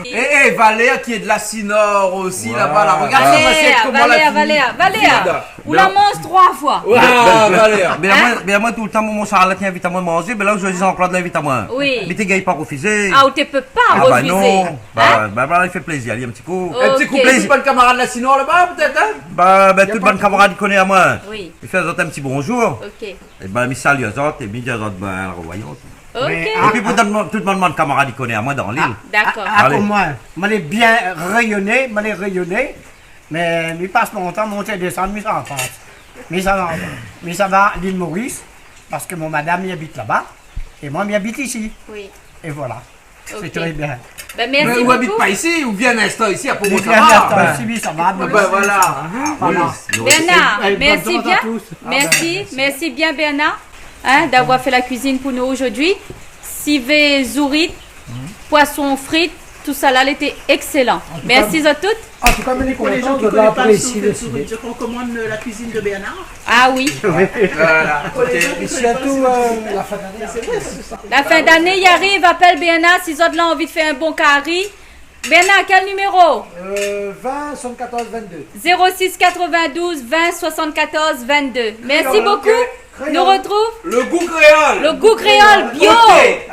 Et Valéa qui est de la Sinor aussi là-bas. Là. Regarde son assiette, comment elle a fini. Valéa. On la mange 3 fois. Ah, Valéa. Mais moi, tout le temps, mon Charlotte invite à moi de manger, mais là, aujourd'hui, Jean-Claude l'invite à moi. Oui. Mais t'es gars, il pas refusé. Ah, ou tu peux pas Ah, bah refuser. non. Hein? Bah, il fait plaisir, il y a un petit coup. Un petit coup, c'est pas le camarade de la Sinor là-bas, peut-être, hein? Bah, tout le bon camarade, il connaît à moi. Oui. Il fait aux autres un petit bonjour. Ok. Et ben, il salue aux autres, et puis il aux autres, ben, revoyons. Ok. Et puis, pour tout le monde, camarade, il connaît à moi dans l'île. D'accord. Allez. Pour moi, je l'ai bien rayonné, mais il passe mon temps, monter et descendre, mais ça va pas. Mais ça va, l'île Maurice, parce que mon madame y habite là-bas, et moi, j'habite ici. Oui. Et voilà. Ok. C'est très bien. Ben, merci Mais beaucoup. vous habitez pas ici ou bien un instant ici à Les Pont-Montavard? ici, ça va. Ben voilà. Voilà. Bernard, Et bonne merci journée bien. à tous. Merci bien Bernard d'avoir fait la cuisine pour nous aujourd'hui. Civet zourite, poisson frites, tout ça là, était excellent. Merci à toutes. En tout cas, mais Pour les gens qui ne connaissent pas le civet-zourite, je recommande la cuisine de Bernard. Ah oui. Voilà. Pour les gens qui ne connaissent pas le civet-zourite, la fin d'année. c'est vrai, c'est ça. La fin d'année, il arrive, appelle Bernard si autres là ont envie de faire un bon carré. Bernard, quel numéro? 20, 74, 22. 06 92 20 74 22. Merci beaucoup. Nous retrouve Le goût créole. le goût créole bio.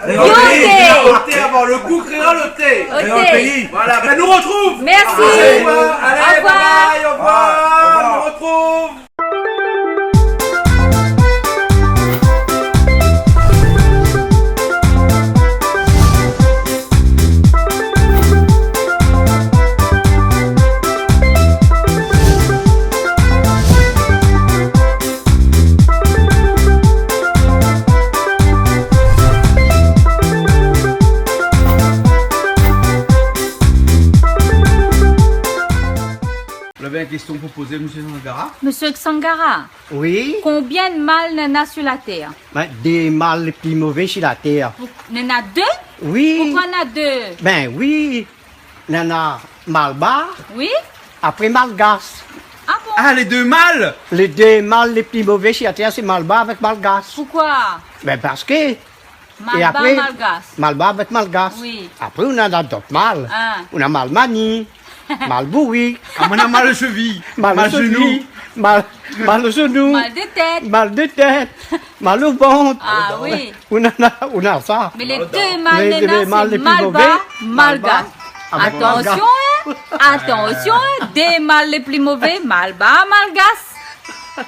Bio Au thé avant, le goût créole au thé. thé. Au thé. Voilà, ben nous retrouve. Merci. Allez, au revoir. Au Allez, revoir. bye bye, au revoir. Nous retrouve. Vous avez une question pour poser, monsieur Sangara? Monsieur Sangara, Oui, combien de mâles n'en a sur la terre? ben, des mâles les plus mauvais sur la terre. Il y en a 2? Oui, Pourquoi il y en a 2? ben oui, il y en a mâle bas, Oui? après mâle gas. Ah bon? Ah, les deux mâles. Les deux mâles les plus mauvais sur la terre, c'est mâle bas avec mâle gas. Pourquoi? Ben parce que Mal Et bas, après- mal gas. mâle bas avec mâle gas. Oui. Après, on a d'autres mâles. Ah. On a mâle mani, mâle bourri, Ah, on a mal aux chevilles. mâle Mal au genou, genou. mâle au genou, Mal de tête. mâle de tête, mâle au ventre. Ah oui. On a ça. Mais les deux mâles Les nénats, mâles les c'est plus mal mauvais, bas, mal mal bas, gas. avec mal gas. Attention, hein. Attention, hein. Des mâles les plus mauvais, mal bas, mal gas.